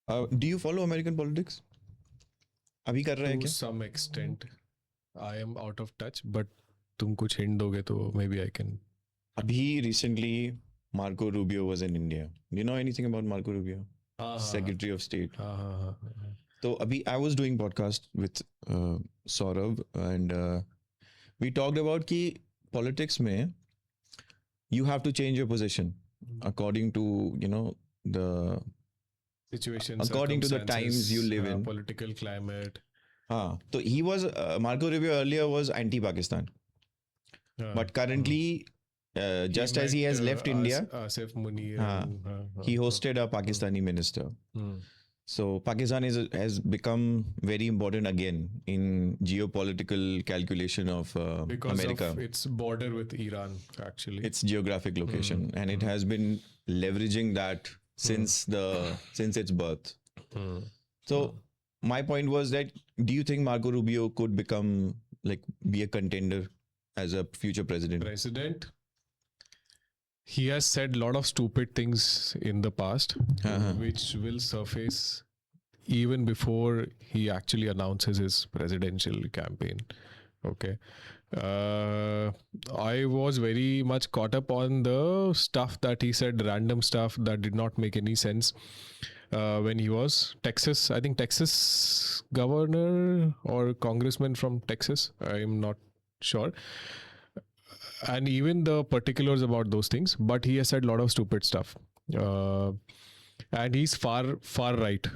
Do you follow American politics? अभी कर रहे हैं To क्या? some extent, I am out of touch, but तुम कुछ hint दोगे तो maybe I can. अभी recently Marco Rubio was in India. Do you know anything about Marco Rubio? Secretary of State. So abhi I was doing podcast with Saurabh and we talked about कि politics में you have to change your position according to the Situation, according to the times you live in. political climate. हाँ, तो he was Marco Rubio earlier was anti-Pakistan, but currently just as he has left India, Asif Munir, he hosted a Pakistani minister. So Pakistan has become very important again in geopolitical calculation of because America. of its border with Iran, actually. Its geographic location, and it has been leveraging that since its birth. So my point was that, do you think Marco Rubio could become be a contender as a future president? He has said a lot of stupid things in the past, which will surface even before he actually announces his presidential campaign. Okay. I was very much caught up on the stuff that he said, random stuff that did not make any sense when he was Texas governor or congressman from Texas. I'm not sure. And even the particulars about those things, but he has said a lot of stupid stuff. And he's far right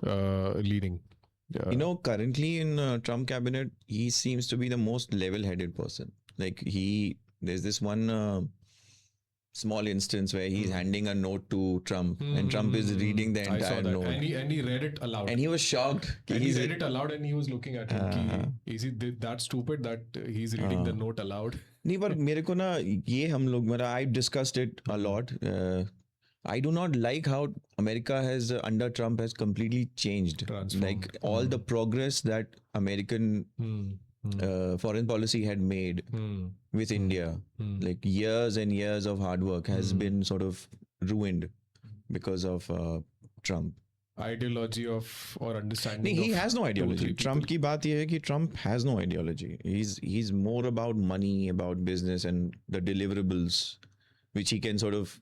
leaning. Currently in Trump cabinet, he seems to be the most level-headed person. There's this one small instance where he's handing a note to Trump, and Trump is reading the entire note. And he read it aloud. And he was shocked. And he read it aloud, and he was looking at him. Is he that stupid that he's reading the note aloud? नहीं, पर मेरे को ना ये हम लोग I discussed it a lot. I do not like how America has under Trump has completely changed. Like all the progress that American foreign policy had made with India, like years and years of hard work has been sort of ruined because of Trump. Ideology of or understanding. He has no ideology. Trump की बात ये है कि Trump has no ideology. He's more about money, about business, and the deliverables, which he can sort of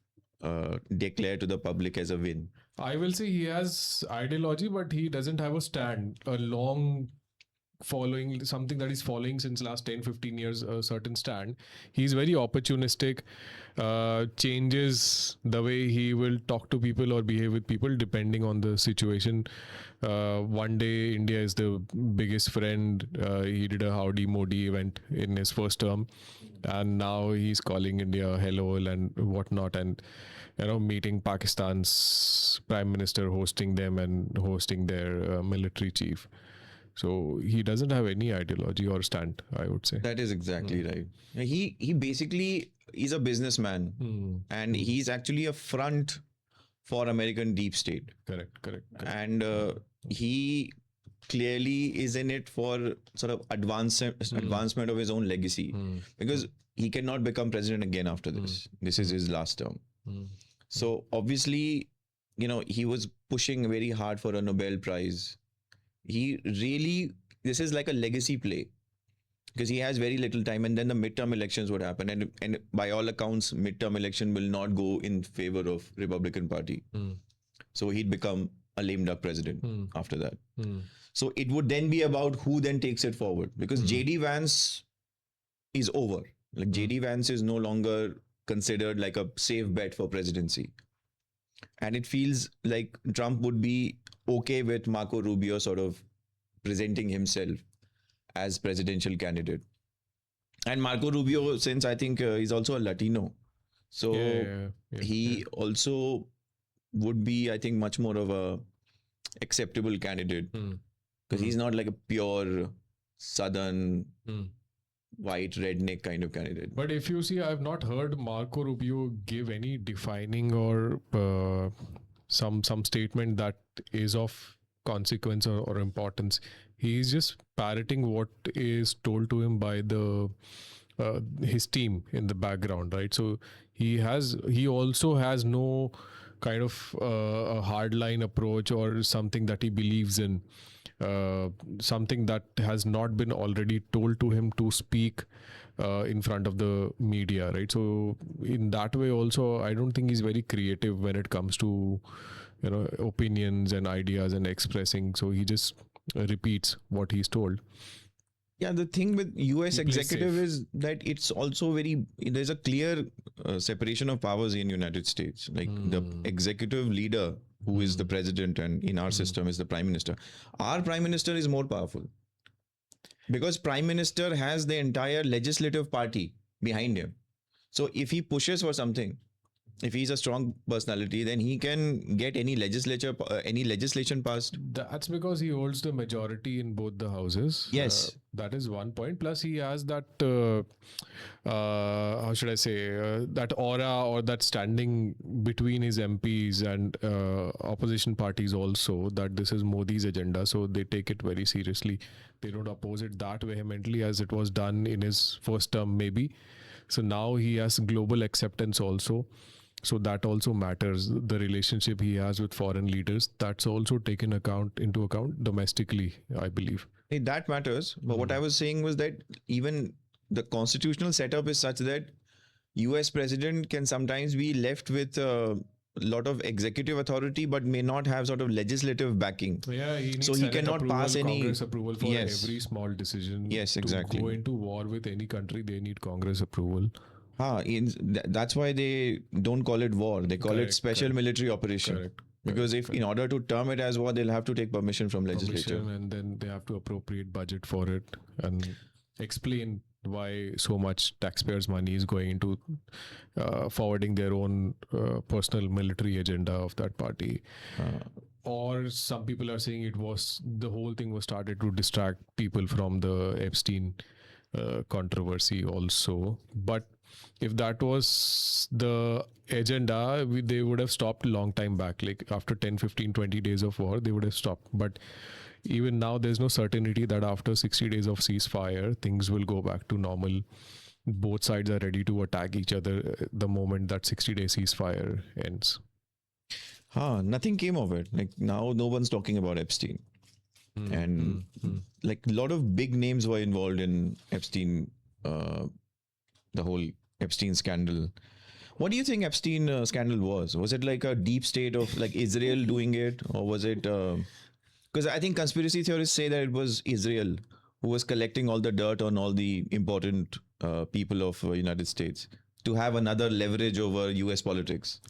declare to the public as a win. I will say he has ideology, but he doesn't have a stand, a long following, something that he's following since last 10-15 years, a certain stand. He's very opportunistic, changes the way he will talk to people or behave with people depending on the situation. One day India is the biggest friend. He did a Howdy Modi event in his first term, and now he's calling India hello and whatnot, and meeting Pakistan's prime minister, hosting them and hosting their military chief. So he doesn't have any ideology or stand, I would say. That is exactly right. He basically is a businessman, and he's actually a front for American deep state. Correct. And he clearly is in it for sort of advancement of his own legacy, because he cannot become president again after this. This is his last term. So obviously, he was pushing very hard for a Nobel Prize. This is like a legacy play, because he has very little time, and then the midterm elections would happen, and by all accounts midterm election will not go in favor of Republican Party. So he'd become a lame duck president after that. So it would then be about who then takes it forward, because JD Vance is over. Like JD Vance is no longer considered like a safe bet for presidency, and it feels like Trump would be okay with Marco Rubio sort of presenting himself as presidential candidate. And Marco Rubio, since I think he's also a Latino, so he also would be, I think, much more of a acceptable candidate, because he's not like a pure southern white redneck kind of candidate. But if you see, I've not heard Marco Rubio give any defining or some statement that is of consequence or importance. He's just parroting what is told to him by his team in the background, right? So he also has no kind of a hardline approach or something that he believes in, something that has not been already told to him to speak in front of the media, right? So in that way also, I don't think he's very creative when it comes to, opinions and ideas and expressing. So he just repeats what he's told. Yeah, the thing with US He plays executive safe. is that it's also there's a clear separation of powers in United States. Like the executive leader, who is the president, and in our system is the prime minister. Our prime minister is more powerful because prime minister has the entire legislative party behind him. So if he pushes for something, if he's a strong personality, then he can get any legislation passed. That's because he holds the majority in both the houses. Yes. That is one point. Plus, he has that, how should I say, that aura or that standing between his MPs and opposition parties also, that this is Modi's agenda. So they take it very seriously. They don't oppose it that vehemently as it was done in his first term, maybe. So now he has global acceptance also. So that also matters. The relationship he has with foreign leaders, that's also taken into account domestically, I believe. That matters. But what I was saying was that even the constitutional setup is such that US president can sometimes be left with a lot of executive authority, but may not have sort of legislative backing. Yeah, he needs So he Senate cannot approval, pass any Congress approval for Yes. every small decision. Yes, exactly. To go into war with any country, they need Congress approval. That's why they don't call it war. They call it special military operation. Correct. Because in order to term it as war, they'll have to take permission from legislature. And then they have to appropriate budget for it and explain why so much taxpayers' money is going into forwarding their own personal military agenda of that party. Or some people are saying the whole thing was started to distract people from the Epstein controversy also. But if that was the agenda, they would have stopped a long time back. Like after 10, 15, 20 days of war, they would have stopped. But even now, there's no certainty that after 60 days of ceasefire, things will go back to normal. Both sides are ready to attack each other the moment that 60-day ceasefire ends. Nothing came of it. Like now, no one's talking about Epstein. And like a lot of big names were involved in Epstein, the whole Epstein scandal. What do you think Epstein scandal was? Was it like a deep state of like Israel doing it, or was it? Because I think conspiracy theorists say that it was Israel who was collecting all the dirt on all the important people of United States to have another leverage over US politics.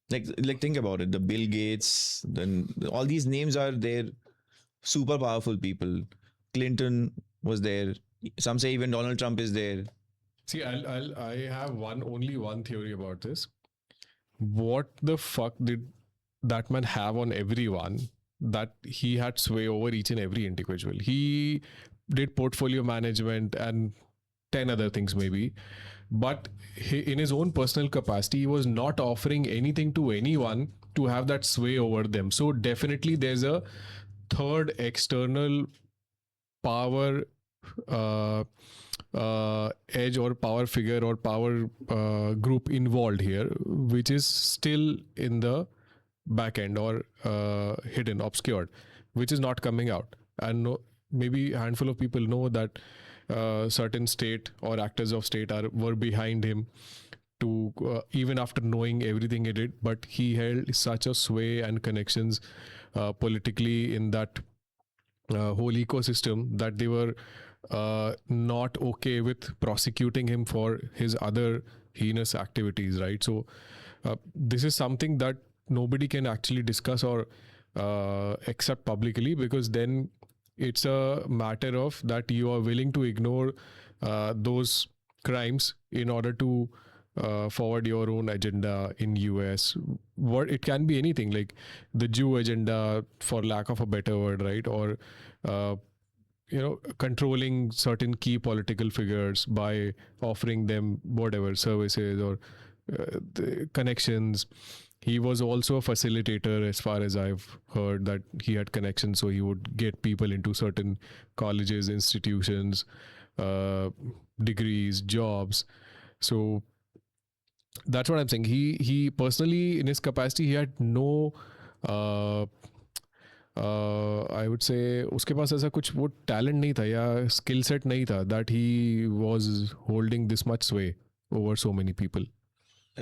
Like think about it. The Bill Gates, then all these names are there. Super powerful people. Clinton was there. Some say even Donald Trump is there. See, I have only one theory about this. What the fuck did that man have on everyone that he had sway over each and every individual? He did portfolio management and 10 other things maybe. But in his own personal capacity, he was not offering anything to anyone to have that sway over them. So definitely there's a third external power edge or power figure or power group involved here, which is still in the back end or hidden, obscured, which is not coming out. And maybe a handful of people know that certain state or actors of state were behind him to even after knowing everything he did, but he held such a sway and connections politically in that whole ecosystem that they were not okay with prosecuting him for his other heinous activities, right? So this is something that nobody can actually discuss or accept publicly, because then it's a matter of that you are willing to ignore those crimes in order to forward your own agenda in US. What it can be anything, like the Jew agenda, for lack of a better word, right? Or controlling certain key political figures by offering them whatever services or the connections. He was also a facilitator, as far as I've heard, that he had connections, so he would get people into certain colleges, institutions, degrees, jobs. So That's what I'm saying. He personally, in his capacity, he had no uh, I would say उसके पास ऐसा कुछ वो talent नहीं था या skill set नहीं था that he was holding this much sway over so many people.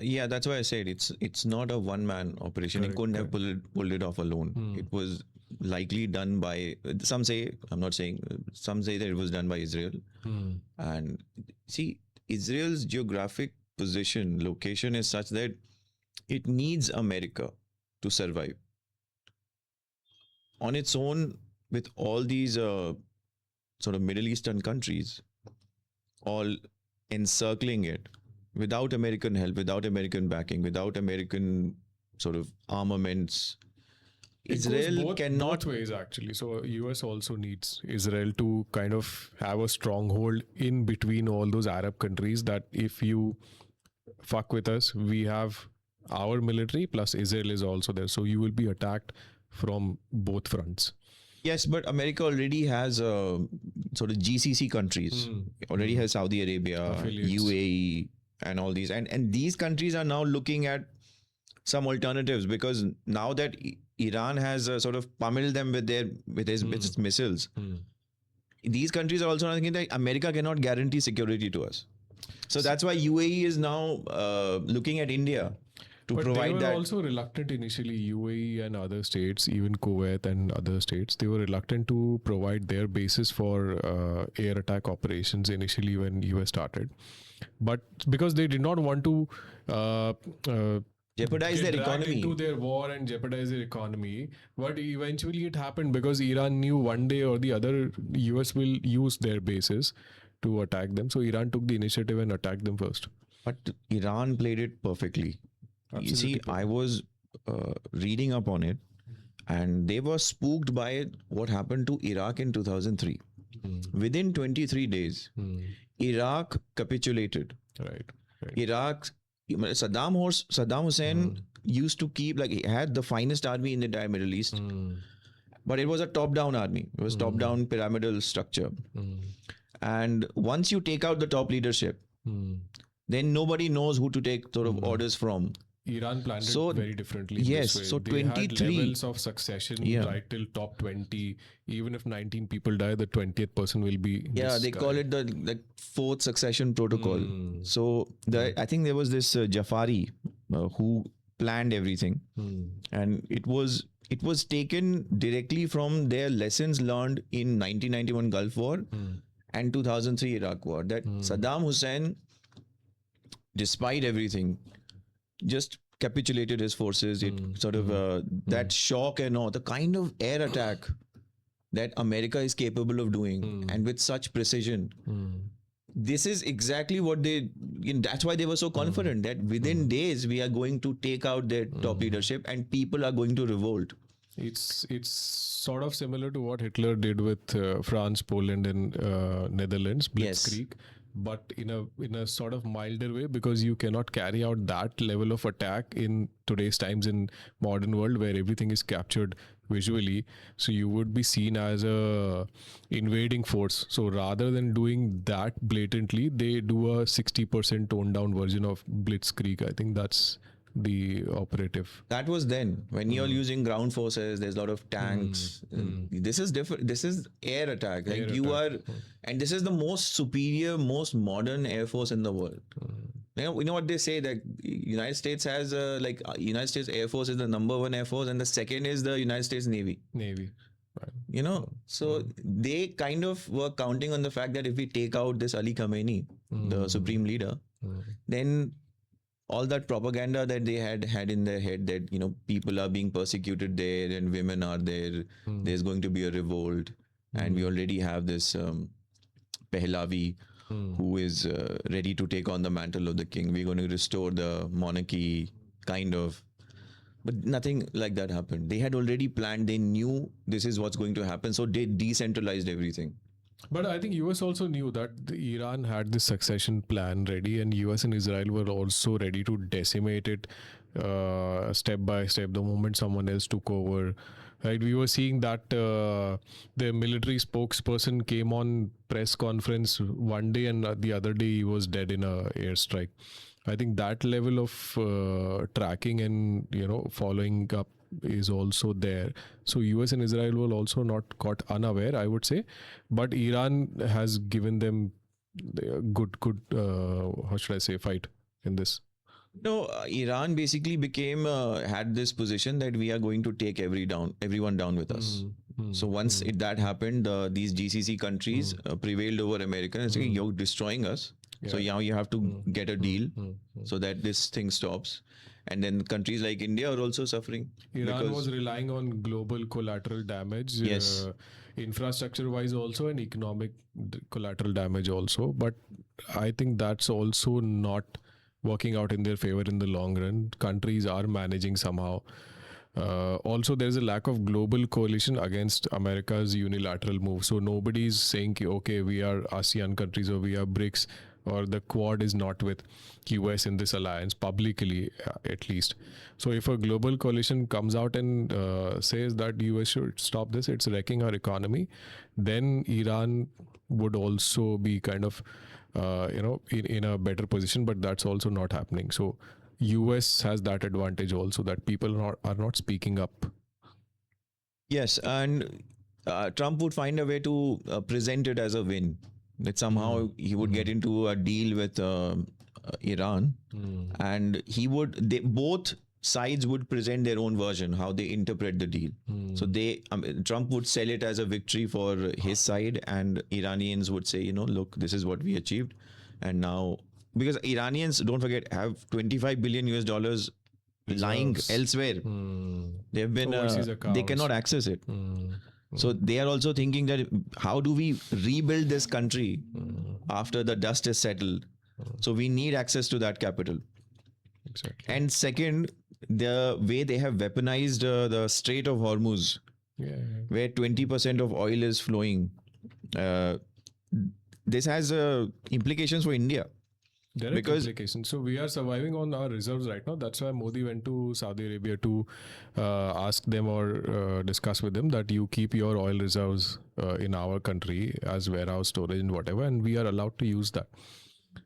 Yeah, that's why I said it's not a one man operation. Correct, He couldn't have pulled it off alone. It was likely done by some say. I'm not saying some say that it was done by Israel. And see, Israel's geographic position, location is such that it needs America to survive. On its own, with all these sort of Middle Eastern countries all encircling it, without American help, without American backing, without American sort of armaments, Israel cannot. Both ways actually. So US also needs Israel to kind of have a stronghold in between all those Arab countries, that if you fuck with us, we have our military plus Israel is also there. So you will be attacked from both fronts. Yes, but America already has sort of GCC countries. Already has Saudi Arabia, Affiliates. UAE, and all these. And these countries are now looking at some alternatives, because now that Iran has sort of pummeled them with its missiles, these countries are also thinking that America cannot guarantee security to us. So that's why UAE is now looking at India to But provide they were that. also reluctant initially, UAE and other states, even Kuwait and other states, they were reluctant to provide their bases for air attack operations initially when US started. But because they did not want to Jeopardize get their dragged economy. into their war and jeopardize their economy. But eventually it happened because Iran knew one day or the other US will use their bases to attack them. So Iran took the initiative and attacked them first. But Iran played it perfectly. You see, I was reading up on it, and they were spooked by what happened to Iraq in 2003. Within 23 days, Iraq capitulated. Right. Iraq, Saddam Hussein used to keep, like, he had the finest army in the entire Middle East, but it was a top-down army. It was top-down pyramidal structure. And once you take out the top leadership, then nobody knows who to take sort of orders from. Iran planned So, it very differently. in yes, this way. so they had 23 levels of succession right till top 20. Even if 19 people die, the 20th person will be. Yeah, this they guy. call it the fourth succession protocol. So I think there was this Jafari who planned everything, and it was taken directly from their lessons learned in 1991 Gulf War and 2003 Iraq War. That Saddam Hussein, despite everything, just capitulated his forces. It sort of that shock and awe, the kind of air attack that America is capable of doing, and with such precision. This is exactly what that's why they were so confident that within days we are going to take out their top leadership and people are going to revolt. It's sort of similar to what Hitler did with France, Poland, and Netherlands, Blitzkrieg. But in a sort of milder way, because you cannot carry out that level of attack in today's times in modern world where everything is captured visually. So you would be seen as a invading force. So rather than doing that blatantly, they do a 60% toned down version of Blitzkrieg. I think that's the operative. That was then. When you're using ground forces, there's a lot of tanks. This is different. This is air attack. Like and this is the most superior, most modern air force in the world. You know what they say, that United States has United States Air Force is the #1 Air Force, and the second is the United States Navy. Right. So they kind of were counting on the fact that if we take out this Ali Khamenei, the supreme leader, then all that propaganda that they had in their head that people are being persecuted there and women are there, there's going to be a revolt, and we already have this Pahlavi who is ready to take on the mantle of the king. We're going to restore the monarchy, kind of. But nothing like that happened. They had already planned. They knew this is what's going to happen, so they decentralized everything. But I think US also knew that Iran had this succession plan ready, and US and Israel were also ready to decimate it step by step the moment someone else took over. Right, we were seeing that the military spokesperson came on press conference one day, and the other day he was dead in a airstrike. I think that level of tracking and following up is also there. So US and Israel will also not caught unaware, I would say, but Iran has given them good how should I say, fight in this. No, Iran basically became had this position that we are going to take everyone down with us. So once that happened, these GCC countries prevailed over America and saying, "You're destroying us." So now you have to get a deal so that this thing stops. And then countries like India are also suffering. Iran was relying on global collateral damage, Yes. infrastructure wise also, and economic collateral damage also. But I think that's also not working out in their favor in the long run. Countries are managing somehow. Also, there's a lack of global coalition against America's unilateral move. So nobody's saying, okay, we are ASEAN countries or we are BRICS or the Quad is not with US in this alliance publicly, at least. So if a global coalition comes out and says that US should stop this, it's wrecking our economy, then Iran would also be kind of in a better position, but that's also not happening. So US has that advantage also, that people are not speaking up. Yes, and Trump would find a way to present it as a win. That somehow he would get into a deal with Iran, and both sides would present their own version, how they interpret the deal. So Trump would sell it as a victory for his side, and Iranians would say, look, this is what we achieved, and now because Iranians, don't forget, have 25 billion US dollars lying elsewhere. They have been they cannot access it. So they are also thinking that how do we rebuild this country after the dust is settled? So we need access to that capital. Exactly. And second, the way they have weaponized the Strait of Hormuz, where 20% of oil is flowing, this has implications for India. Direct implications. So we are surviving on our reserves right now. That's why Modi went to Saudi Arabia to ask them or discuss with them that you keep your oil reserves in our country as warehouse storage and whatever, and we are allowed to use that.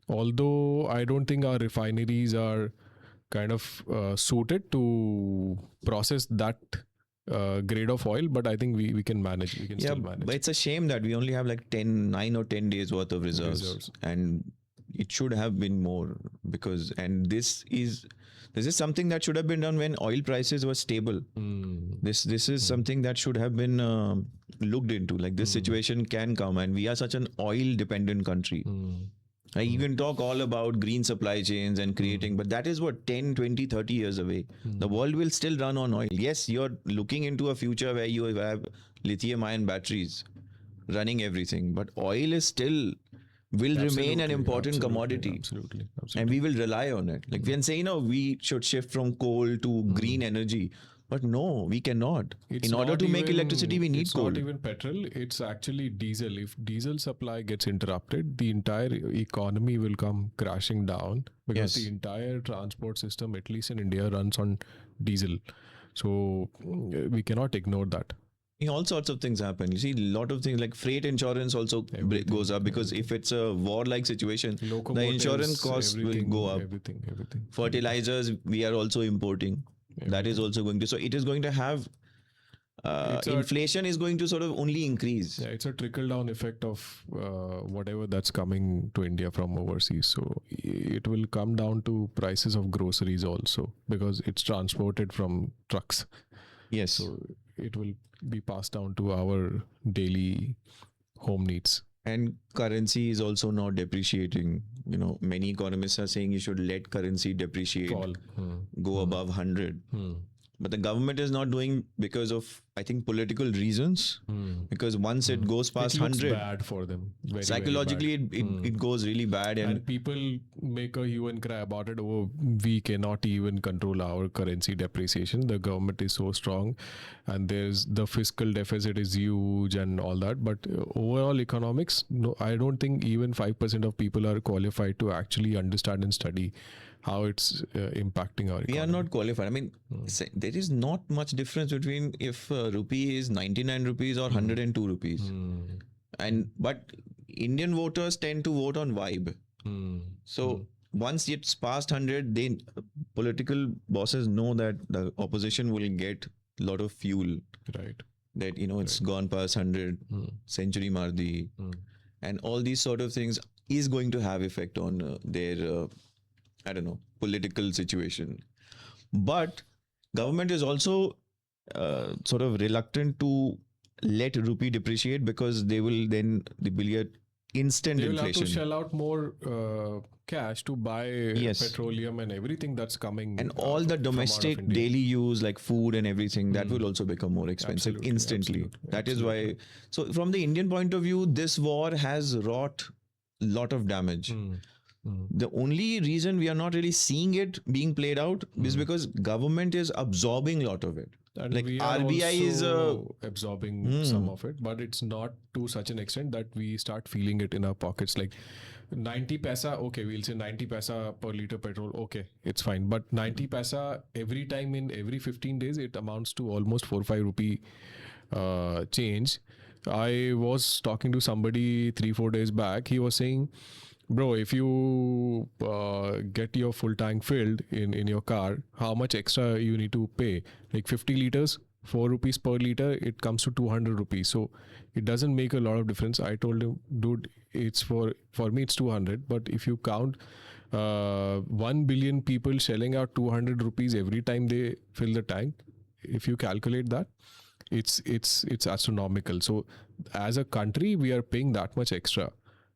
Although I don't think our refineries are kind of suited to process that grade of oil, but I think we can manage. We can still manage. But it's a shame that we only have like 9 or 10 days worth of reserves. And it should have been more, because this is something that should have been done when oil prices were stable. This is something that should have been looked into. Like this situation can come, and we are such an oil dependent country. Like you can talk all about green supply chains and creating, but that is what 10, 20, 30 years away. The world will still run on oil. Yes, you're looking into a future where you have lithium ion batteries running everything, but oil is still will remain an important commodity. Absolutely. And we will rely on it. Like we can say, we should shift from coal to green energy. But no, we cannot. In order to make electricity, we need coal. It's not even petrol, it's actually diesel. If diesel supply gets interrupted, the entire economy will come crashing down, because the entire transport system, at least in India, runs on diesel. So we cannot ignore that. All sorts of things happen. You see, a lot of things like freight insurance also goes up, because if it's a war-like situation, the insurance costs will go up. Everything. Fertilizers, we are also importing. That is also going to. So it is going to have. Inflation is going to sort of only increase. Yeah, it's a trickle-down effect of whatever that's coming to India from overseas. So it will come down to prices of groceries also, because it's transported from trucks. Yes. So it will be passed down to our daily home needs. And currency is also now depreciating. Many economists are saying you should let currency depreciate, go above 100. But the government is not doing because of, I think, political reasons. Because once it goes past 100, bad for them. Psychologically, it goes really bad, and people make a hue and cry about it. Oh, we cannot even control our currency depreciation. The government is so strong, and the fiscal deficit is huge and all that. But overall economics, no, I don't think even 5% of people are qualified to actually understand and study how it's impacting our economy. We are not qualified. I mean, there is not much difference between if rupee is 99 rupees or 102 rupees. But Indian voters tend to vote on vibe. So once it's past 100, they political bosses know that the opposition will get a lot of fuel. Right. That it's gone past 100, century maar di, and all these sort of things is going to have effect on their I don't know, political situation. But government is also sort of reluctant to let rupee depreciate, because they will get instant They will inflation. have to shell out more cash to buy petroleum and everything that's coming. And all the domestic daily use like food and everything, that will also become more expensive instantly. That is why. So from the Indian point of view, this war has wrought a lot of damage. The only reason we are not really seeing it being played out is because government is absorbing a lot of it. And like we are RBI is absorbing some of it, but it's not to such an extent that we start feeling it in our pockets. Like 90 paisa, okay, we'll say 90 paisa per liter petrol, okay, it's fine. But 90 paisa every time in every 15 days, it amounts to almost 4-5 rupee change. I was talking to somebody 3-4 days back. He was saying, bro, if you get your full tank filled in your car, how much extra you need to pay? Like 50 liters, 4 rupees per liter, it comes to 200 rupees. So it doesn't make a lot of difference. I told him, dude, it's for me, it's 200. But if you count 1 billion people shelling out 200 rupees every time they fill the tank, if you calculate that, it's astronomical. So as a country, we are paying that much extra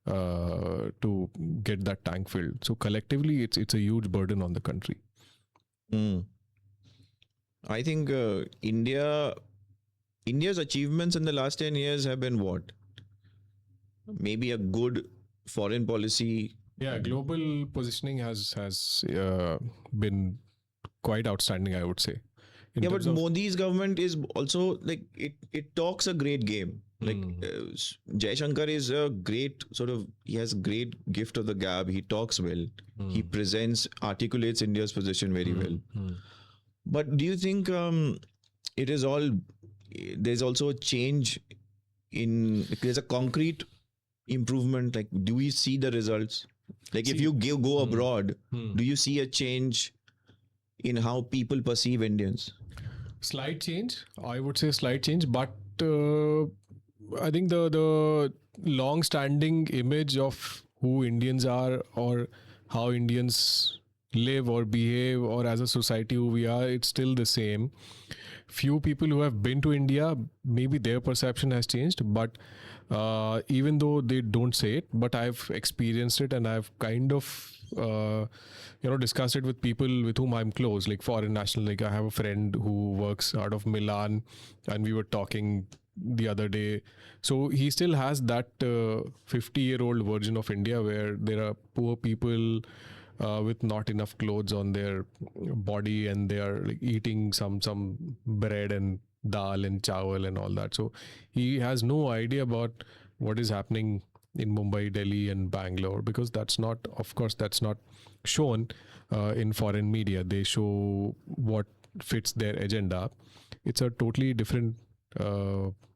to get that tank filled. So collectively, it's a huge burden on the country. I think India's achievements in the last 10 years have been what? Maybe a good foreign policy. Yeah, global positioning has been quite outstanding, I would say. Yeah, but Modi's government is also like it talks a great game. Like Jaishankar is a great he has great gift of the gab. He talks well. He articulates India's position very well. But do you think there's also a change there's a concrete improvement? Like, do we see the results? Like, if you go abroad, do you see a change in how people perceive Indians? Slight change, I would say slight change, but I think the long-standing image of who Indians are or how Indians live or behave or as a society who we are, it's still the same. Few people who have been to India, maybe their perception has changed, but even though they don't say it, but I've experienced it and I've kind of discussed it with people with whom I'm close, like foreign national. Like I have a friend who works out of Milan and we were talking the other day. So he still has that 50-year-old version of India where there are poor people with not enough clothes on their body and they are like eating some bread and dal and chawal and all that. So he has no idea about what is happening in Mumbai, Delhi and Bangalore, because that's not shown in foreign media. They show what fits their agenda. It's a totally different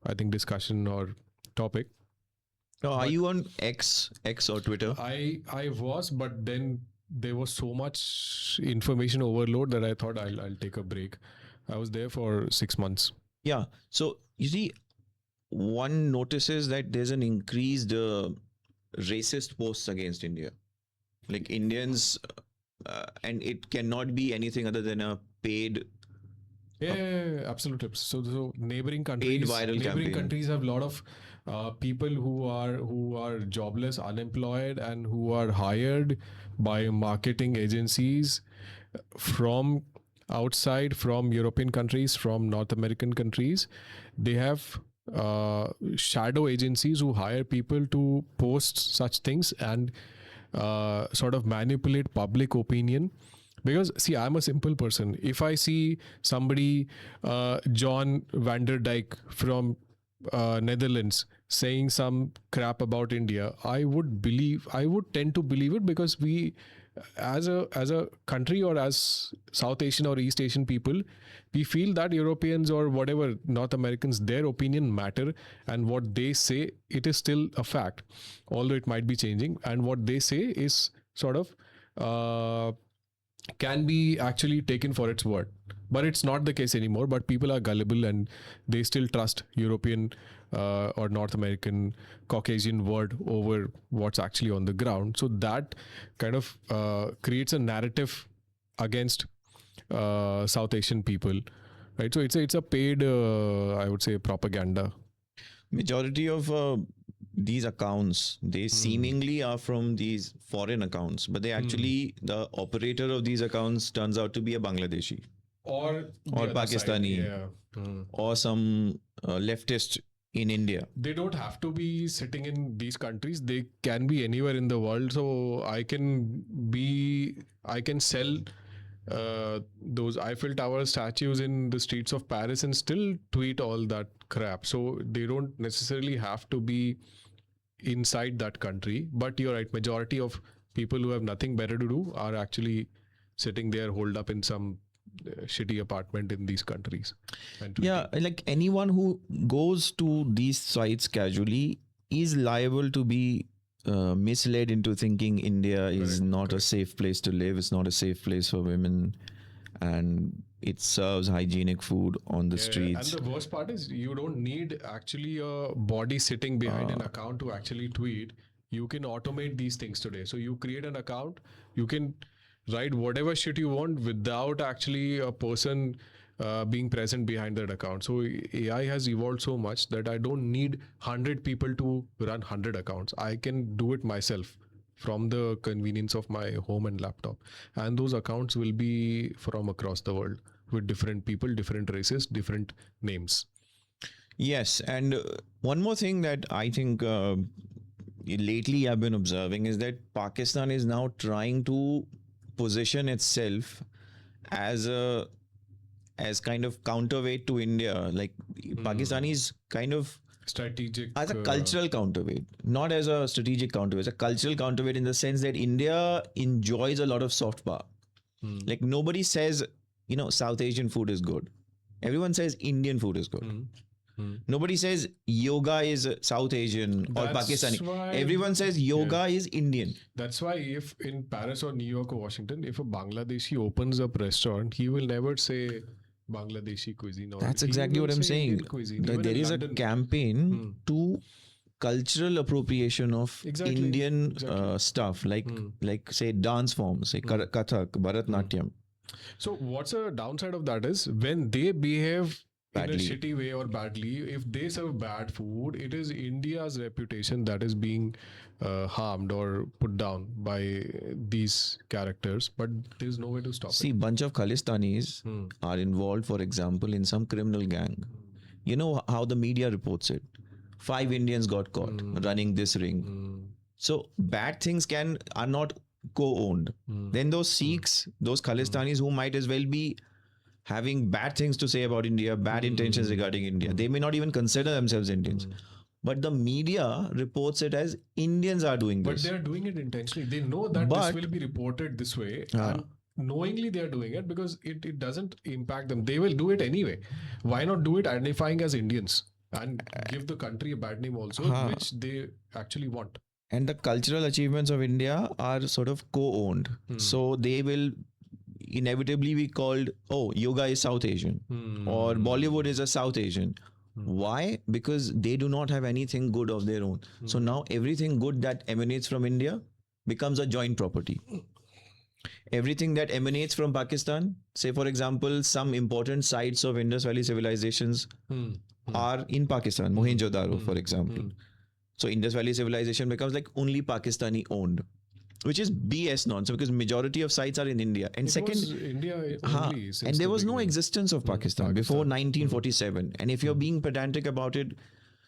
I think discussion or topic. Are you on X or Twitter? I was, but then there was so much information overload that I thought I'll take a break. I was there for 6 months. Yeah. So you see, one notices that there's an increased racist posts against India. Like Indians, and it cannot be anything other than a paid. Yeah, absolutely. So neighboring countries have a lot of people who are jobless, unemployed, and who are hired by marketing agencies from outside, from European countries, from North American countries. They have shadow agencies who hire people to post such things and sort of manipulate public opinion. Because see, I'm a simple person. If I see somebody, John van der Dijk from Netherlands, saying some crap about India, I would tend to believe it, because we, as a country or as South Asian or East Asian people, we feel that Europeans or whatever North Americans, their opinion matter, and what they say, it is still a fact, although it might be changing, and what they say is sort of can be actually taken for its word. But it's not the case anymore. But people are gullible and they still trust European or North American Caucasian word over what's actually on the ground. So that kind of creates a narrative against South Asian people, right? So it's a paid, I would say, propaganda. Majority of these accounts, they seemingly are from these foreign accounts, but they actually, the operator of these accounts turns out to be a Bangladeshi Or Pakistani or some leftist in India. They don't have to be sitting in these countries. They can be anywhere in the world. So I can sell those Eiffel Tower statues in the streets of Paris and still tweet all that crap. So they don't necessarily have to be inside that country. But you're right, majority of people who have nothing better to do are actually sitting there holed up in some shitty apartment in these countries. Yeah, like anyone who goes to these sites casually is liable to be misled into thinking India is not a safe place to live. It's not a safe place for women, and it serves hygienic food on the streets. And the worst part is you don't need actually a body sitting behind an account to actually tweet. You can automate these things today. So you create an account, you can write whatever shit you want without actually a person being present behind that account. So AI has evolved so much that I don't need 100 people to run 100 accounts. I can do it myself from the convenience of my home and laptop. And those accounts will be from across the world with different people, different races, different names. Yes, and one more thing that I think lately I've been observing is that Pakistan is now trying to position itself as kind of counterweight to India. Like Pakistan is kind of strategic as a cultural counterweight, not as a strategic counterweight. It's a cultural counterweight in the sense that India enjoys a lot of soft power. Like nobody says, South Asian food is good. Everyone says Indian food is good. Nobody says yoga is South Asian or Pakistani. Everyone says yoga is Indian. That's why if in Paris or New York or Washington, if a Bangladeshi opens up a restaurant, he will never say Bangladeshi cuisine. Or that's exactly what I'm saying. There is a campaign to cultural appropriation of Indian stuff, like say dance forms, say Kathak, Bharatnatyam. So what's a downside of that is when they behave badly, in a shitty way or badly, if they serve bad food, it is India's reputation that is being harmed or put down by these characters, but there's no way to stop it. See, bunch of Khalistanis are involved, for example, in some criminal gang. You know how the media reports it. 5 Indians got caught running this ring. So bad things are not co-owned. Then those Sikhs, those Khalistanis who might as well be having bad things to say about India, bad intentions regarding India. They may not even consider themselves Indians. But the media reports it as Indians are doing this. But they're doing it intentionally. They know that this will be reported this way. And knowingly they're doing it because it doesn't impact them. They will do it anyway. Why not do it identifying as Indians and give the country a bad name also, which they actually want. And the cultural achievements of India are sort of co-owned. So they will inevitably be called, yoga is South Asian or Bollywood is a South Asian. Why? Because they do not have anything good of their own. So now everything good that emanates from India becomes a joint property. Everything that emanates from Pakistan, say for example, some important sites of Indus Valley civilizations are in Pakistan, Mohenjo-daro for example. So Indus Valley civilization becomes like only Pakistani owned, which is BS nonsense because majority of sites are in India. And India only and there was no existence of Pakistan before 1947. And if you're being pedantic about it,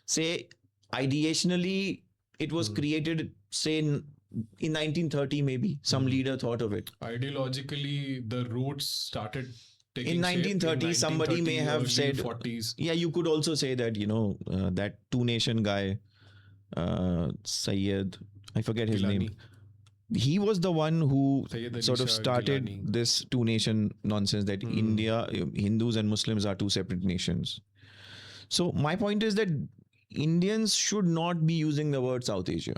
say ideationally it was created, say in 1930 maybe some leader thought of it. Ideologically, the roots started taking in 1930 somebody may have said 40s. Yeah, you could also say that that 2-nation guy, Sayyid, I forget his name. He was the one who sort of started this 2-nation nonsense that India, Hindus and Muslims are 2 separate nations. So my point is that Indians should not be using the word South Asia.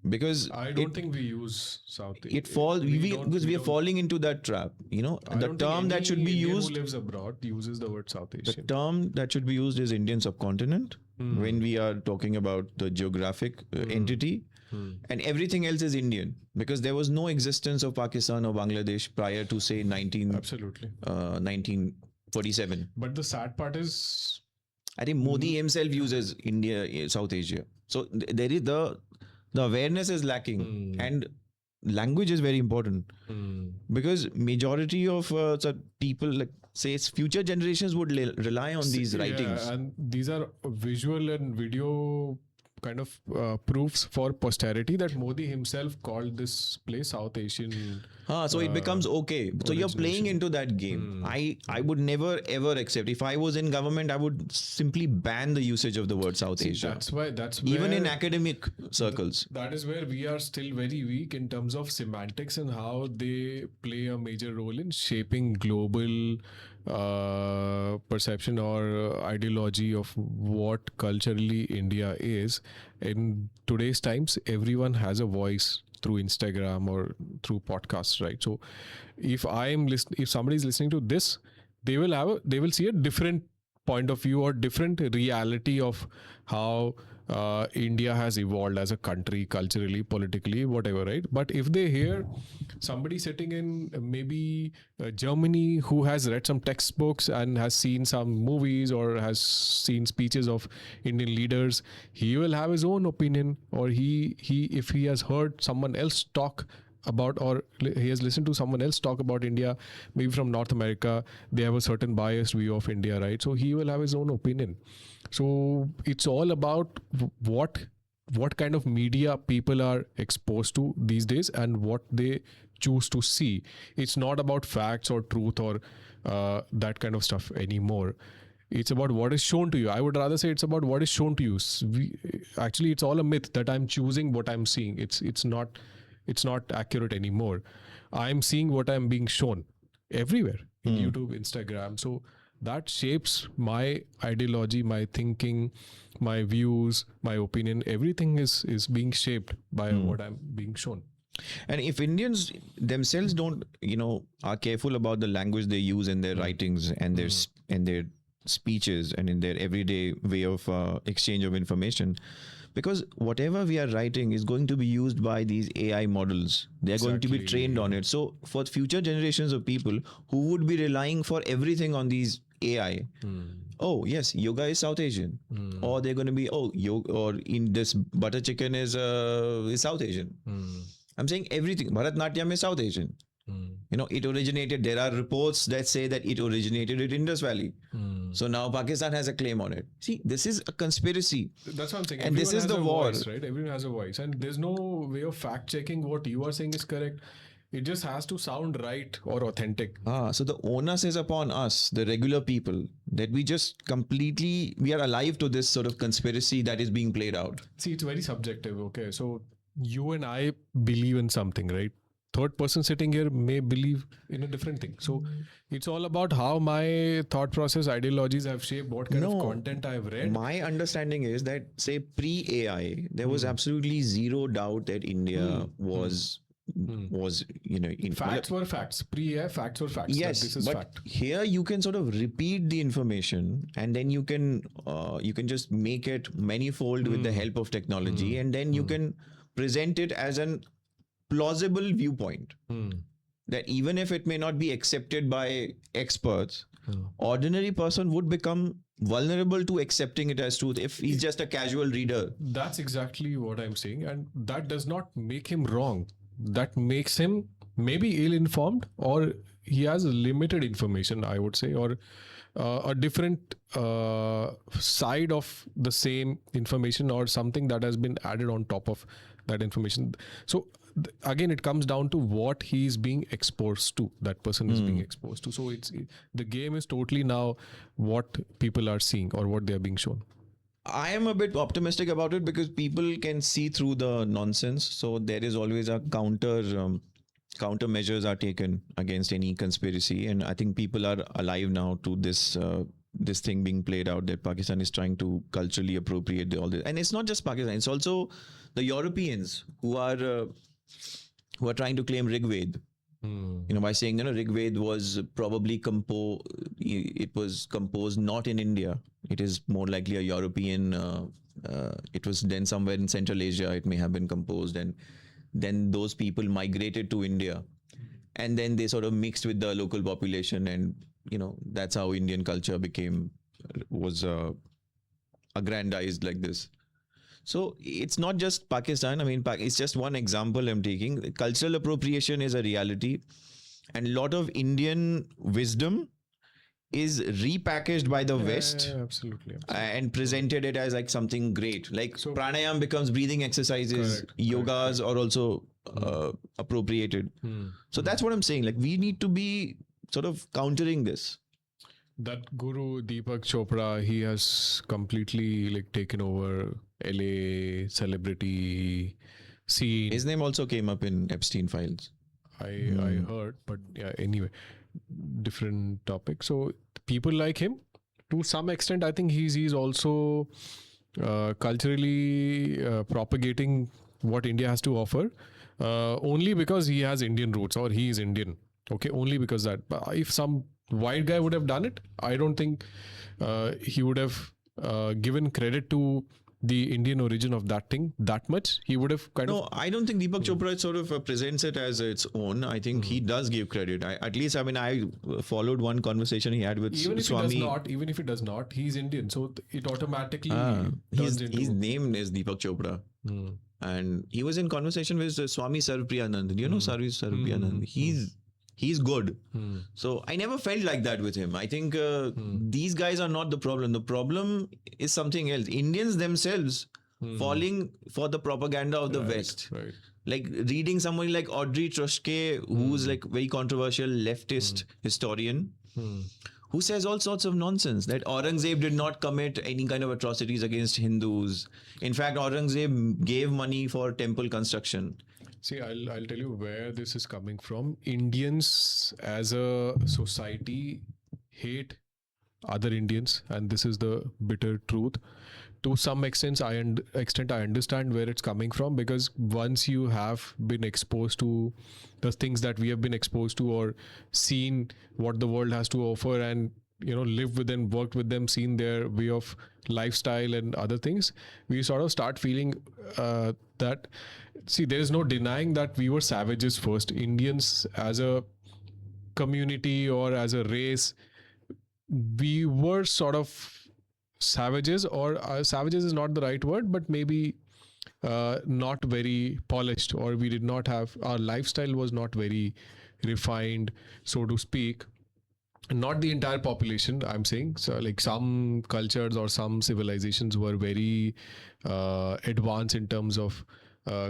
because I don't think we use South. it falls because we are falling into that trap. You know, I the don't term think that should be any Indian used. who lives abroad uses the word South The Asian. term that should be used is Indian subcontinent when we are talking about the geographic entity, and everything else is Indian, because there was no existence of Pakistan or Bangladesh prior to say Absolutely. 1947. But the sad part is, I think Modi himself uses India, South Asia. So there is the awareness is lacking, and language is very important because majority of people, like say future generations, would rely on these writings. yeah, and these are visual and video kind of proofs for posterity that Modi himself called this place South Asian. So it becomes okay. So you're playing into that game. I would never ever accept. If I was in government, I would simply ban the usage of the word South Asia. That's where Even in academic circles. That is where we are still very weak in terms of semantics and how they play a major role in shaping global perception or ideology of what culturally India is. In today's times, everyone has a voice through Instagram or through podcasts, right? So if somebody is listening to this, they will see a different point of view or different reality of how India has evolved as a country, culturally, politically, whatever, right? But if they hear somebody sitting in maybe Germany who has read some textbooks and has seen some movies or has seen speeches of Indian leaders, he will have his own opinion, or if he has heard someone else talk about, or he has listened to someone else talk about India, maybe from North America, they have a certain biased view of India, right? So he will have his own opinion. So it's all about what kind of media people are exposed to these days and what they choose to see. It's not about facts or truth or that kind of stuff anymore. It's about what is shown to you. I would rather say it's about what is shown to you. Actually, it's all a myth that I'm choosing what I'm seeing. It's not accurate anymore. I'm seeing what I'm being shown everywhere in YouTube, Instagram. So that shapes my ideology, my thinking, my views, my opinion. Everything is being shaped by what I'm being shown. And if Indians themselves don't, are careful about the language they use in their writings and their speeches and in their everyday way of exchange of information, because whatever we are writing is going to be used by these AI models. They are going to be trained on it. So for future generations of people who would be relying for everything on these AI, oh yes, yoga is South Asian, or they're going to be yoga, or in this butter chicken is South Asian. I'm saying everything. Bharatnatyam is South Asian. It originated. There are reports that say that it originated in Indus Valley. So now Pakistan has a claim on it. See, this is a conspiracy. That's what I'm saying. And this is the war, voice, right? Everyone has a voice, and there's no way of fact checking what you are saying is correct. It just has to sound right or authentic. So the onus is upon us, the regular people, that we are alive to this sort of conspiracy that is being played out. See, it's very subjective. Okay, so you and I believe in something, right? Third person sitting here may believe in a different thing. So it's all about how my thought process, ideologies have shaped what kind of content I've read. My understanding is that, say, pre-AI, there was absolutely zero doubt that India was facts were facts. Pre-AI, facts were facts. Yes, this is but fact. Here you can sort of repeat the information, and then you can just make it manifold with the help of technology, and then you can present it as an plausible viewpoint that even if it may not be accepted by experts, ordinary person would become vulnerable to accepting it as truth if he's just a casual reader. That's exactly what I'm saying, and that does not make him wrong. That makes him maybe ill-informed, or he has limited information, I would say, or a different side of the same information, or something that has been added on top of that information. So again, it comes down to what he's being exposed to. That person is being exposed to. So the game is totally now what people are seeing or what they are being shown. I am a bit optimistic about it because people can see through the nonsense. So there is always a counter measures are taken against any conspiracy. And I think people are alive now to this this thing being played out that Pakistan is trying to culturally appropriate all this, and it's not just Pakistan; it's also the Europeans who are trying to claim Rig Ved. By saying Rig Ved was probably it was composed not in India. It is more likely a European. It was then somewhere in Central Asia. It may have been composed, and then those people migrated to India, and then they sort of mixed with the local population, and that's how Indian culture was aggrandized like this. So it's not just Pakistan. I mean, it's just one example I'm taking. Cultural appropriation is a reality, and a lot of Indian wisdom is repackaged by the West. Absolutely. And presented it as like something great. Like pranayam becomes breathing exercises. Yogas are also appropriated. So that's what I'm saying. Like we need to be sort of countering this. That guru Deepak Chopra, he has completely like taken over LA celebrity scene. His name also came up in Epstein files. I heard, but yeah, anyway, different topic. So people like him, to some extent, I think he's also culturally propagating what India has to offer, only because he has Indian roots or he is Indian. Okay, only because that. If some white guy would have done it, I don't think he would have given credit to the Indian origin of that thing that much. He would have No, I don't think Deepak Chopra sort of presents it as its own. I think he does give credit. I followed one conversation he had with Swami. Even if it does not, he's Indian, so it automatically his name is Deepak Chopra. And he was in conversation with Swami Sarvpriyanand. Do you know Swami Sarvpriyanand? He's good. So I never felt like that with him. I think these guys are not the problem. The problem is something else. Indians themselves falling for the propaganda of the West. Right. Like reading someone like Audrey Truschke, who's like very controversial leftist historian, who says all sorts of nonsense that Aurangzeb did not commit any kind of atrocities against Hindus. In fact, Aurangzeb gave money for temple construction. See, I'll tell you where this is coming from. Indians as a society hate other Indians, and this is the bitter truth. To some extent, I understand where it's coming from, because once you have been exposed to the things that we have been exposed to, or seen what the world has to offer, and lived with them, worked with them, seen their way of lifestyle and other things, we sort of start feeling that, see, there is no denying that we were savages first. Indians as a community or as a race, we were sort of savages, or savages is not the right word, but maybe not very polished, or we did not have, our lifestyle was not very refined, so to speak. Not the entire population, I'm saying. So like some cultures or some civilizations were very advanced in terms of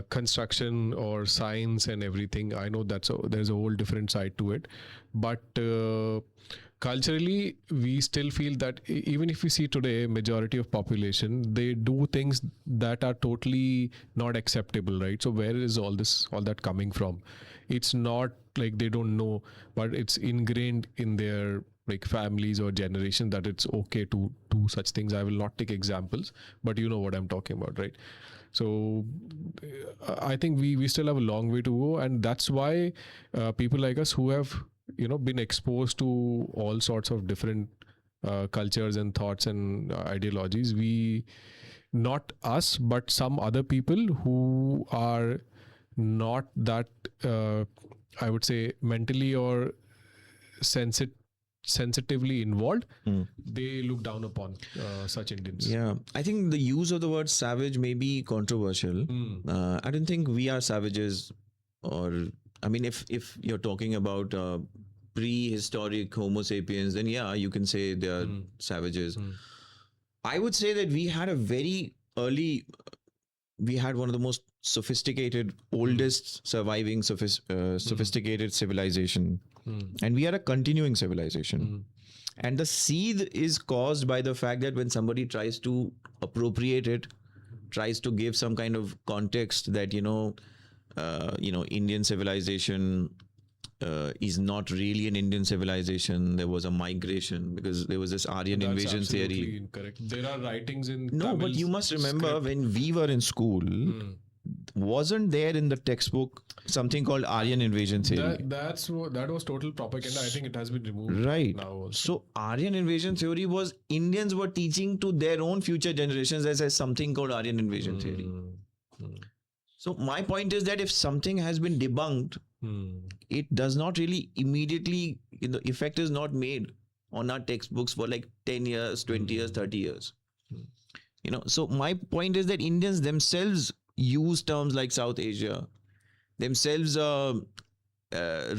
construction or science and everything. I know there's a whole different side to it, but culturally we still feel that even if we see today majority of population, they do things that are totally not acceptable, right? So where is all that coming from? It's not like they don't know, but it's ingrained in their like families or generation that it's okay to do such things. I will not take examples, but you know what I'm talking about, right? So I think we still have a long way to go, and that's why people like us who have been exposed to all sorts of different cultures and thoughts and ideologies, not us, but some other people who are not that I would say mentally or sensitively involved, they look down upon such Indians. Yeah, I think the use of the word savage may be controversial. I don't think we are savages, or I mean, if you're talking about prehistoric Homo sapiens, then yeah, you can say they are savages. I would say that we had one of the most sophisticated, oldest surviving sophisticated civilization. And we are a continuing civilization. And the seed is caused by the fact that when somebody tries to appropriate it, tries to give some kind of context that, Indian civilization is not really an Indian civilization. There was a migration because there was this Aryan That's invasion absolutely theory. incorrect. There are writings in No, Tamil but you must remember script. when we were in school, wasn't there in the textbook something called Aryan invasion theory? That was total propaganda. I think it has been removed Right. now also. So Aryan invasion theory was Indians were teaching to their own future generations as something called Aryan invasion theory. So my point is that if something has been debunked, it does not really immediately, the effect is not made on our textbooks for like 10 years, 20 years, 30 years. So my point is that Indians themselves use terms like South Asia, themselves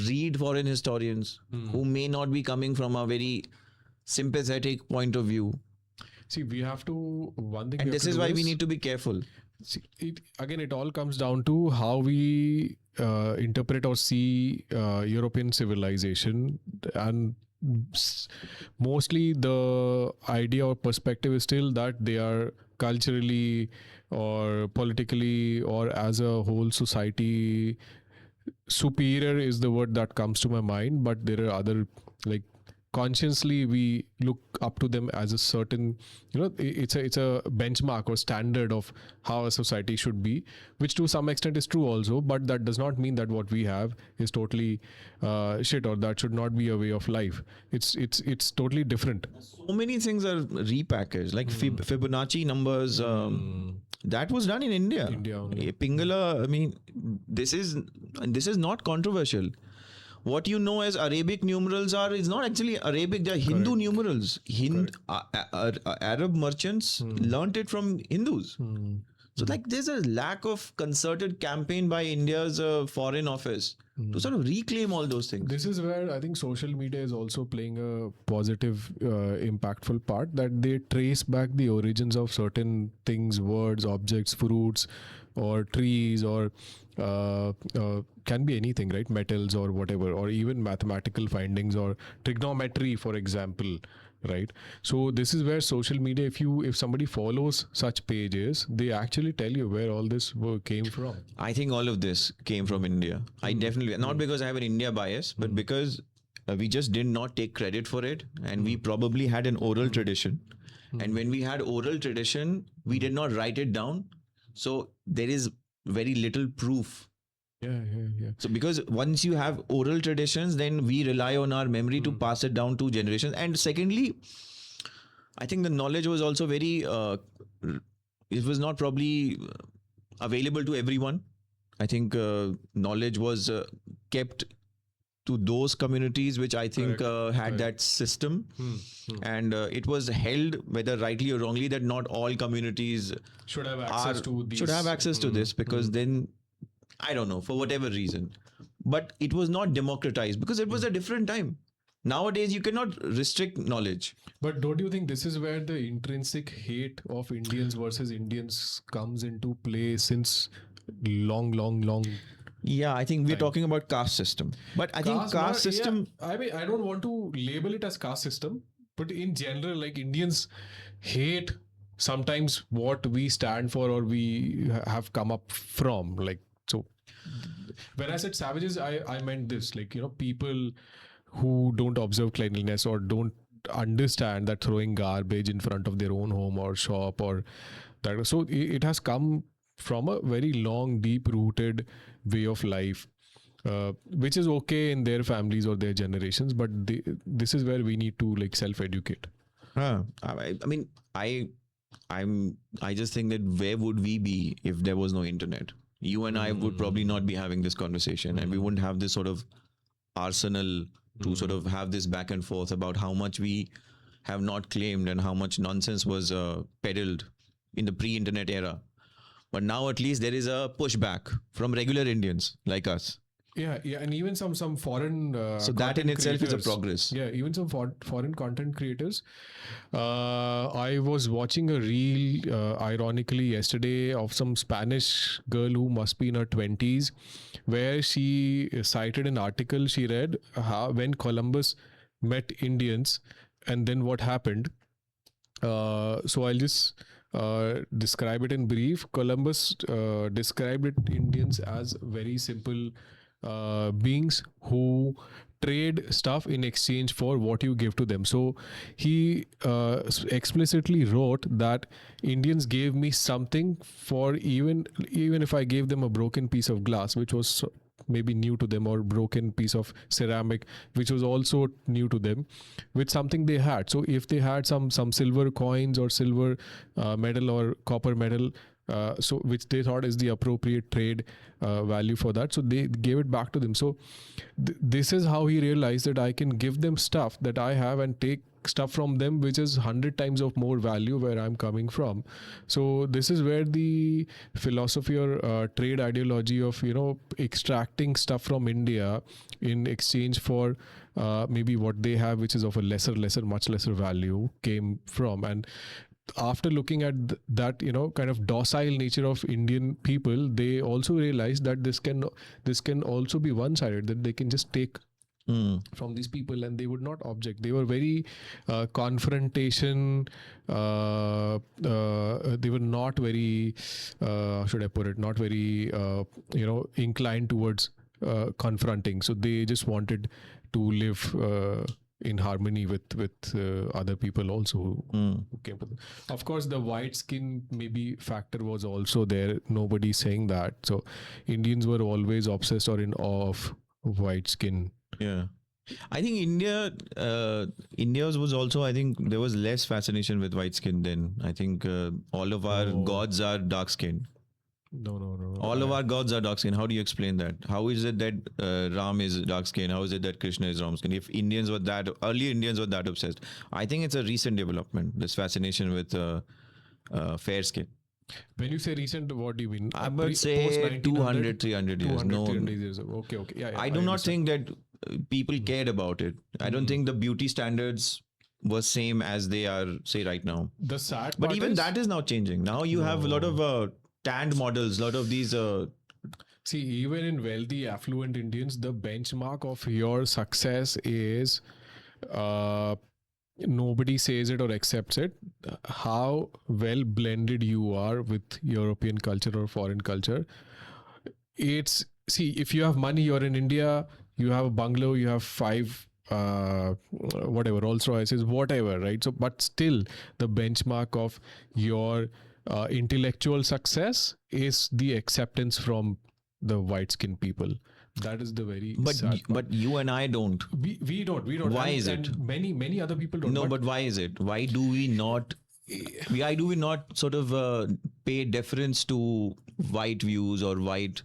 read foreign historians who may not be coming from a very sympathetic point of view. See, we have to, one thing, And this is why we need to be careful. See, it all comes down to how we interpret or see European civilization, and mostly the idea or perspective is still that they are culturally or politically or as a whole society superior is the word that comes to my mind. But there are other, like, consciously we look up to them as a certain, it's a benchmark or standard of how a society should be, which to some extent is true also, but that does not mean that what we have is totally shit, or that should not be a way of life. It's totally different. So many things are repackaged, like Fibonacci numbers. That was done in India. Only. Pingala, I mean, this is not controversial. What you know as Arabic numerals is not actually Arabic, they're Hindu numerals. Arab merchants learnt it from Hindus. So like there's a lack of concerted campaign by India's foreign office to sort of reclaim all those things. This is where I think social media is also playing a positive, impactful part, that they trace back the origins of certain things, words, objects, fruits, or trees, or can be anything, right? Metals or whatever, or even mathematical findings or trigonometry, for example, right? So this is where social media, if somebody follows such pages, they actually tell you where all this work came from. I think all of this came from India. I definitely, not because I have an India bias, but because we just did not take credit for it, and we probably had an oral tradition. And when we had oral tradition, we did not write it down. So there is very little proof. Yeah. So because once you have oral traditions, then we rely on our memory to pass it down to generations. And secondly, I think the knowledge was also very, it was not probably available to everyone. I think knowledge was kept to those communities which I think had that system. And it was held, whether rightly or wrongly, that not all communities should have access to these. Should have access to this, because then, I don't know, for whatever reason. But it was not democratized because it was a different time. Nowadays, you cannot restrict knowledge. But don't you think this is where the intrinsic hate of Indians versus Indians comes into play since long? Yeah, I think we're talking about caste system. But I think caste system... Yeah, I mean, I don't want to label it as caste system, but in general, like, Indians hate sometimes what we stand for or we have come up from. Like, so when I said savages, I meant this, like, people who don't observe cleanliness or don't understand that throwing garbage in front of their own home or shop or that. So it has come from a very long, deep-rooted way of life, which is okay in their families or their generations, but this is where we need to, like, self-educate. I mean, I just think that where would we be if there was no internet? You and I would probably not be having this conversation, and we wouldn't have this sort of arsenal to sort of have this back and forth about how much we have not claimed and how much nonsense was peddled in the pre-internet era. But now at least there is a pushback from regular Indians like us. Yeah, and even some foreign. So that in itself is a progress. Yeah, even some foreign content creators. I was watching a reel, ironically, yesterday of some Spanish girl who must be in her 20s, where she cited an article she read when Columbus met Indians, and then what happened. So I'll just describe it in brief. Columbus described Indians as very simple beings who trade stuff in exchange for what you give to them. So he explicitly wrote that Indians gave me something for even if I gave them a broken piece of glass, which was maybe new to them, or broken piece of ceramic, which was also new to them, with something they had. So if they had some silver coins or silver medal or copper medal, so which they thought is the appropriate trade value for that, so they gave it back to them. So this is how he realized that I can give them stuff that I have and take stuff from them which is 100 times of more value where I'm coming from. So this is where the philosophy or trade ideology of extracting stuff from India in exchange for maybe what they have, which is of a much lesser value, came from. And after looking at that kind of docile nature of Indian people, they also realized that this can also be one-sided, that they can just take from these people and they would not object. They were very confrontation, they were not very should I put it, not very inclined towards confronting. So they just wanted to live in harmony with other people also who came to them. Of course, the white skin maybe factor was also there. Nobody's saying that. So Indians were always obsessed or in awe of white skin. Yeah. I think India's was also, I think there was less fascination with white skin then. I think all of our gods are dark skinned. No. All of our gods are dark skinned. How do you explain that? How is it that Ram is dark skinned? How is it that Krishna is Ram skinned? If early Indians were that obsessed, I think it's a recent development, this fascination with fair skin. When you say recent, what do you mean? I would say 200, 300 years. 300 years. Okay. Yeah, I do not think that people cared about it. I don't think the beauty standards were same as they are, say, right now. The sad part But even that is now changing. Now you have a lot of tanned models, a lot of these... See, even in wealthy, affluent Indians, the benchmark of your success is... nobody says it or accepts it, how well blended you are with European culture or foreign culture. If you have money, you're in India, you have a bungalow, you have 5 whatever, Rolls Royces, whatever, right? So, but still the benchmark of your intellectual success is the acceptance from the white skinned people. That is the very sad part. But you and I don't. We don't. Why is it? Many other people don't. No, but why is it? Why do we not sort of pay deference to white views or white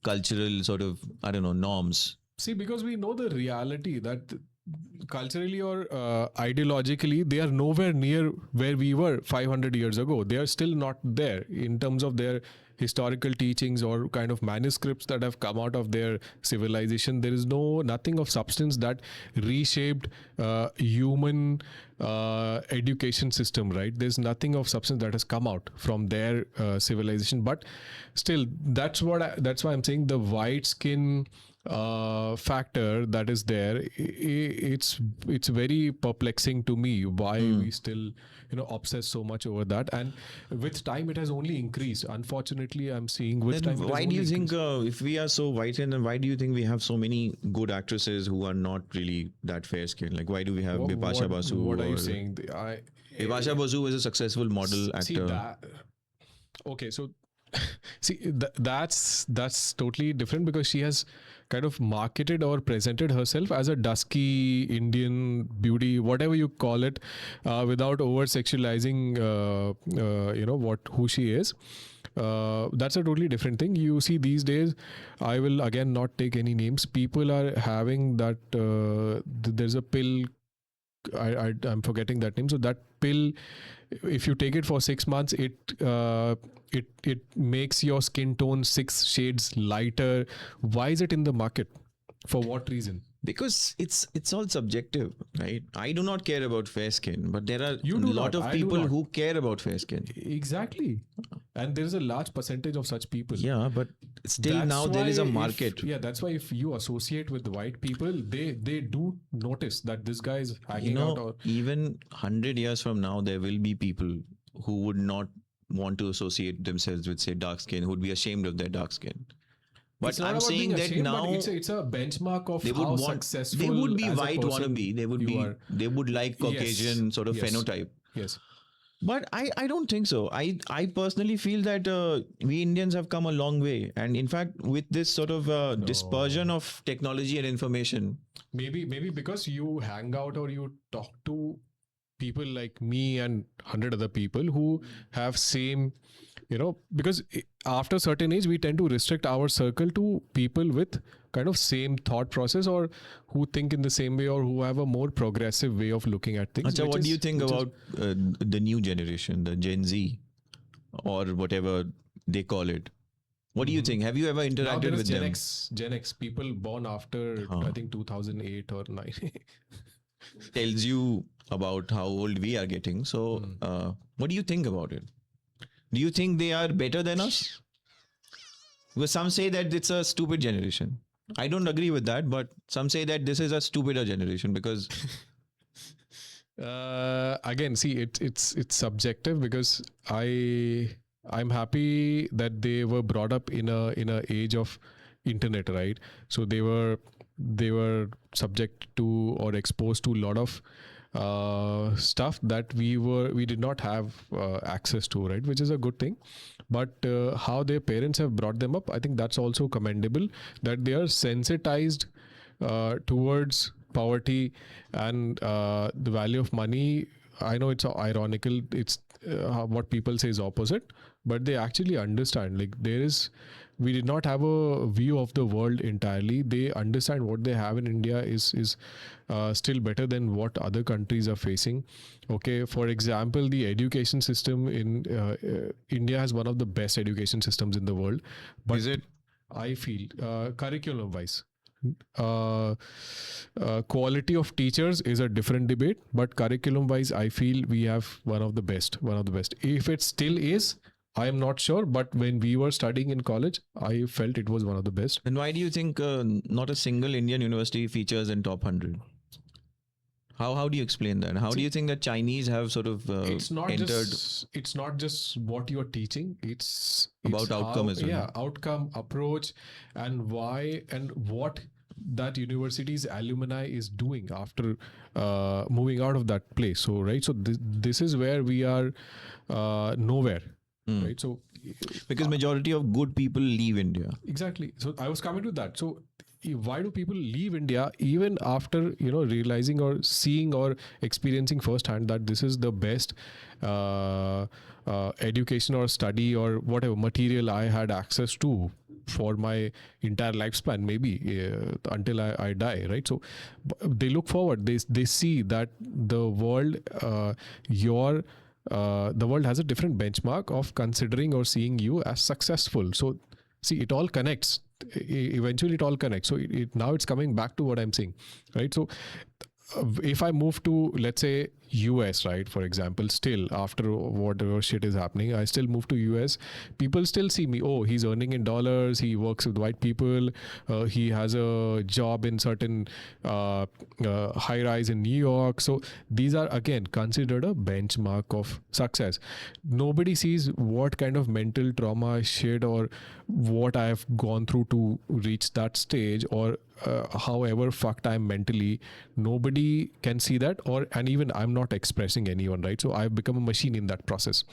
cultural sort of, I don't know, norms? See, because we know the reality that culturally or ideologically, they are nowhere near where we were 500 years ago. They are still not there in terms of their historical teachings or kind of manuscripts that have come out of their civilization. There is nothing of substance that reshaped human education system, right? There's nothing of substance that has come out from their civilization. But still, that's why I'm saying the white skin factor that is there, it's very perplexing to me why we still obsess so much over that, and with time it has only increased. Unfortunately, I'm seeing with then time. Why do you think if we are so white skinned, then why do you think we have so many good actresses who are not really that fair skinned? Like, why do we have Bipasha Basu? What are you saying? Bipasha Basu is a successful model actor. Okay, so see, that's totally different because she has kind of marketed or presented herself as a dusky Indian beauty, whatever you call it, without over sexualizing who she is. That's a totally different thing. You see, these days, I will again not take any names, people are having that there's a pill, I'm forgetting that name. So that pill, if you take it for 6 months, it makes your skin tone 6 shades lighter. Why is it in the market? For what reason? Because it's all subjective, right? I do not care about fair skin, but there are a lot of I people who care about fair skin. Exactly. And there is a large percentage of such people. Yeah, but still now there is a market. That's why if you associate with white people, they do notice that this guy is hanging out. Or even 100 years from now, there will be people who would not want to associate themselves with, say, dark skin, who would be ashamed of their dark skin. But it's not I'm about saying being that ashamed, now but it's a benchmark of they would how want, successful they would be as a white person wannabe. They would you be, are. they would like Caucasian sort of Yes. phenotype. Yes. But I don't think so. I personally feel that we Indians have come a long way. And in fact, with this sort of dispersion of technology and information, Maybe because you hang out or you talk to people like me and 100 other people who have same, because after a certain age we tend to restrict our circle to people with kind of same thought process or who think in the same way or who have a more progressive way of looking at things. Acha, what do you think about the new generation, the Gen Z or whatever they call it? What do you think? Have you ever now interacted there is with them? Gen X people born after I think 2008 or 9. Tells you about how old we are getting. So what do you think about it? Do you think they are better than us? Because some say that it's a stupid generation. I don't agree with that, but some say that this is a stupider generation because again, see, it's subjective because I'm happy that they were brought up in a age of internet, right? So they were subject to or exposed to a lot of stuff that we did not have access to, right? Which is a good thing. But how their parents have brought them up, I think that's also commendable, that they are sensitized towards poverty and the value of money. I know it's ironical, it's what people say is opposite, but they actually understand, like we did not have a view of the world entirely. They understand what they have in India is still better than what other countries are facing. Okay, for example, the education system in India has one of the best education systems in the world. But is it? I feel curriculum wise, quality of teachers is a different debate, but curriculum wise I feel we have one of the best. If it still is, I am not sure, but when we were studying in college, I felt it was one of the best. And why do you think not a single Indian university features in top 100? How do you explain that? How do you think that Chinese have sort of It's not entered it's not just what you're teaching, it's about outcome as well? Yeah, outcome, approach, and why and what that university's alumni is doing after moving out of that place. So right, so this is where we are nowhere. Right, so because majority of good people leave India. Exactly. So I was coming to that. So why do people leave India even after realizing or seeing or experiencing firsthand that this is the best education or study or whatever material I had access to for my entire lifespan, maybe until I die, right? So they look forward. They see that the world, the world has a different benchmark of considering or seeing you as successful. So see, it all connects. Eventually it all connects. So now it's coming back to what I'm saying, right? So if I move to, let's say, US, right, for example, still after whatever shit is happening, I still move to US, people still see me, oh, he's earning in dollars, he works with white people, he has a job in certain high rise in New York. So these are again considered a benchmark of success. Nobody sees what kind of mental trauma I shared or what I have gone through to reach that stage, or however fucked I'm mentally. Nobody can see that, and even I'm not expressing anyone, right? So I've become a machine in that process,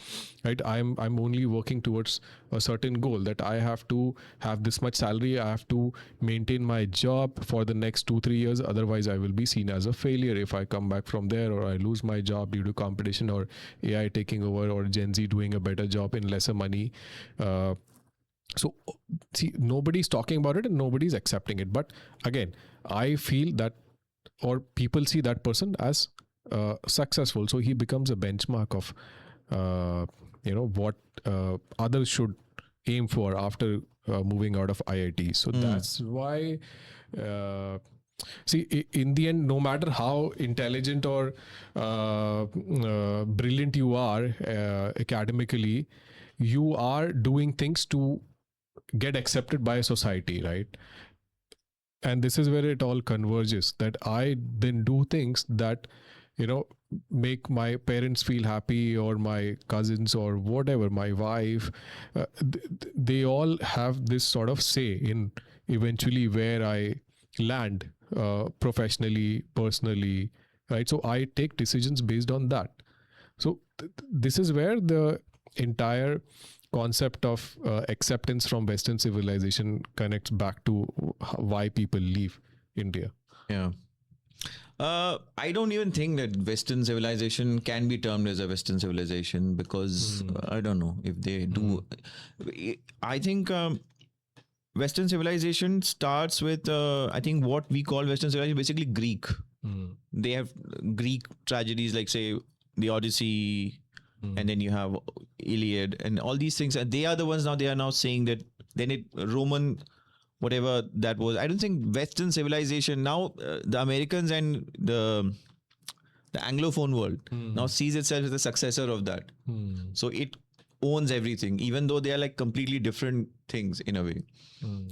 right? I'm only working towards a certain goal, that I have to have this much salary, I have to maintain my job for the next 2-3 years, otherwise I will be seen as a failure if I come back from there, or I lose my job due to competition or AI taking over, or Gen Z doing a better job in lesser money. So see, nobody's talking about it and nobody's accepting it. But again, I feel that, or people see that person as successful, so he becomes a benchmark of what others should aim for after moving out of IIT. So that's why see, in the end, no matter how intelligent or brilliant you are academically, you are doing things to get accepted by society, right? And this is where it all converges, that I then do things that make my parents feel happy, or my cousins, or whatever, my wife, they all have this sort of say in eventually where I land, professionally, personally, right? So I take decisions based on that. So this is where the entire concept of acceptance from Western civilization connects back to why people leave India. Yeah. I don't even think that Western civilization can be termed as a Western civilization, because I don't know if they do. I think Western civilization starts with, I think what we call Western civilization, basically Greek. They have Greek tragedies, like say the Odyssey, and then you have Iliad and all these things. And they are the ones now, they are now saying that then Roman, whatever that was. I don't think Western civilization now, the Americans and the Anglophone world now sees itself as the successor of that. So it owns everything, even though they are like completely different things in a way.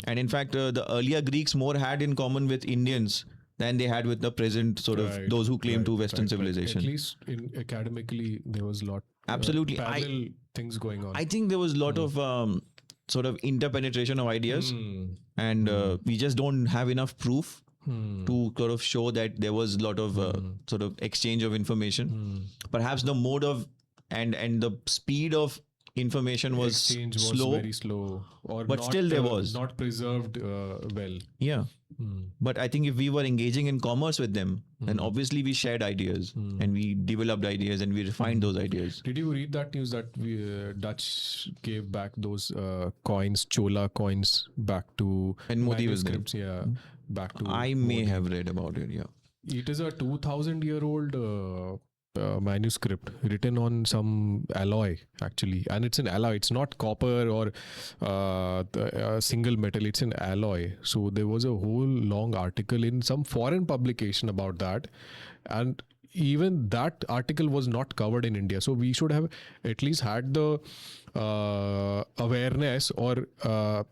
And in fact, the earlier Greeks more had in common with Indians than they had with the present sort of those who claim to Western civilization. At least academically, there was a lot. Absolutely. Parallel things going on. I think there was a lot of sort of interpenetration of ideas, and we just don't have enough proof to sort of show that there was a lot of sort of exchange of information. Perhaps the mode of and the speed of information was Exchange slow, was very slow, but not, still there was not preserved well. Yeah. But I think if we were engaging in commerce with them, then obviously we shared ideas and we developed ideas and we refined those ideas. Did you read that news that we, Dutch gave back those coins, Chola coins, back to and Modi was there. Yeah, back to. I may have read about it. Yeah. It is a 2,000-year-old manuscript written on some alloy, actually, and it's an alloy. It's not copper or single metal. It's an alloy. So there was a whole long article in some foreign publication about that, and even that article was not covered in India. So we should have at least had the awareness or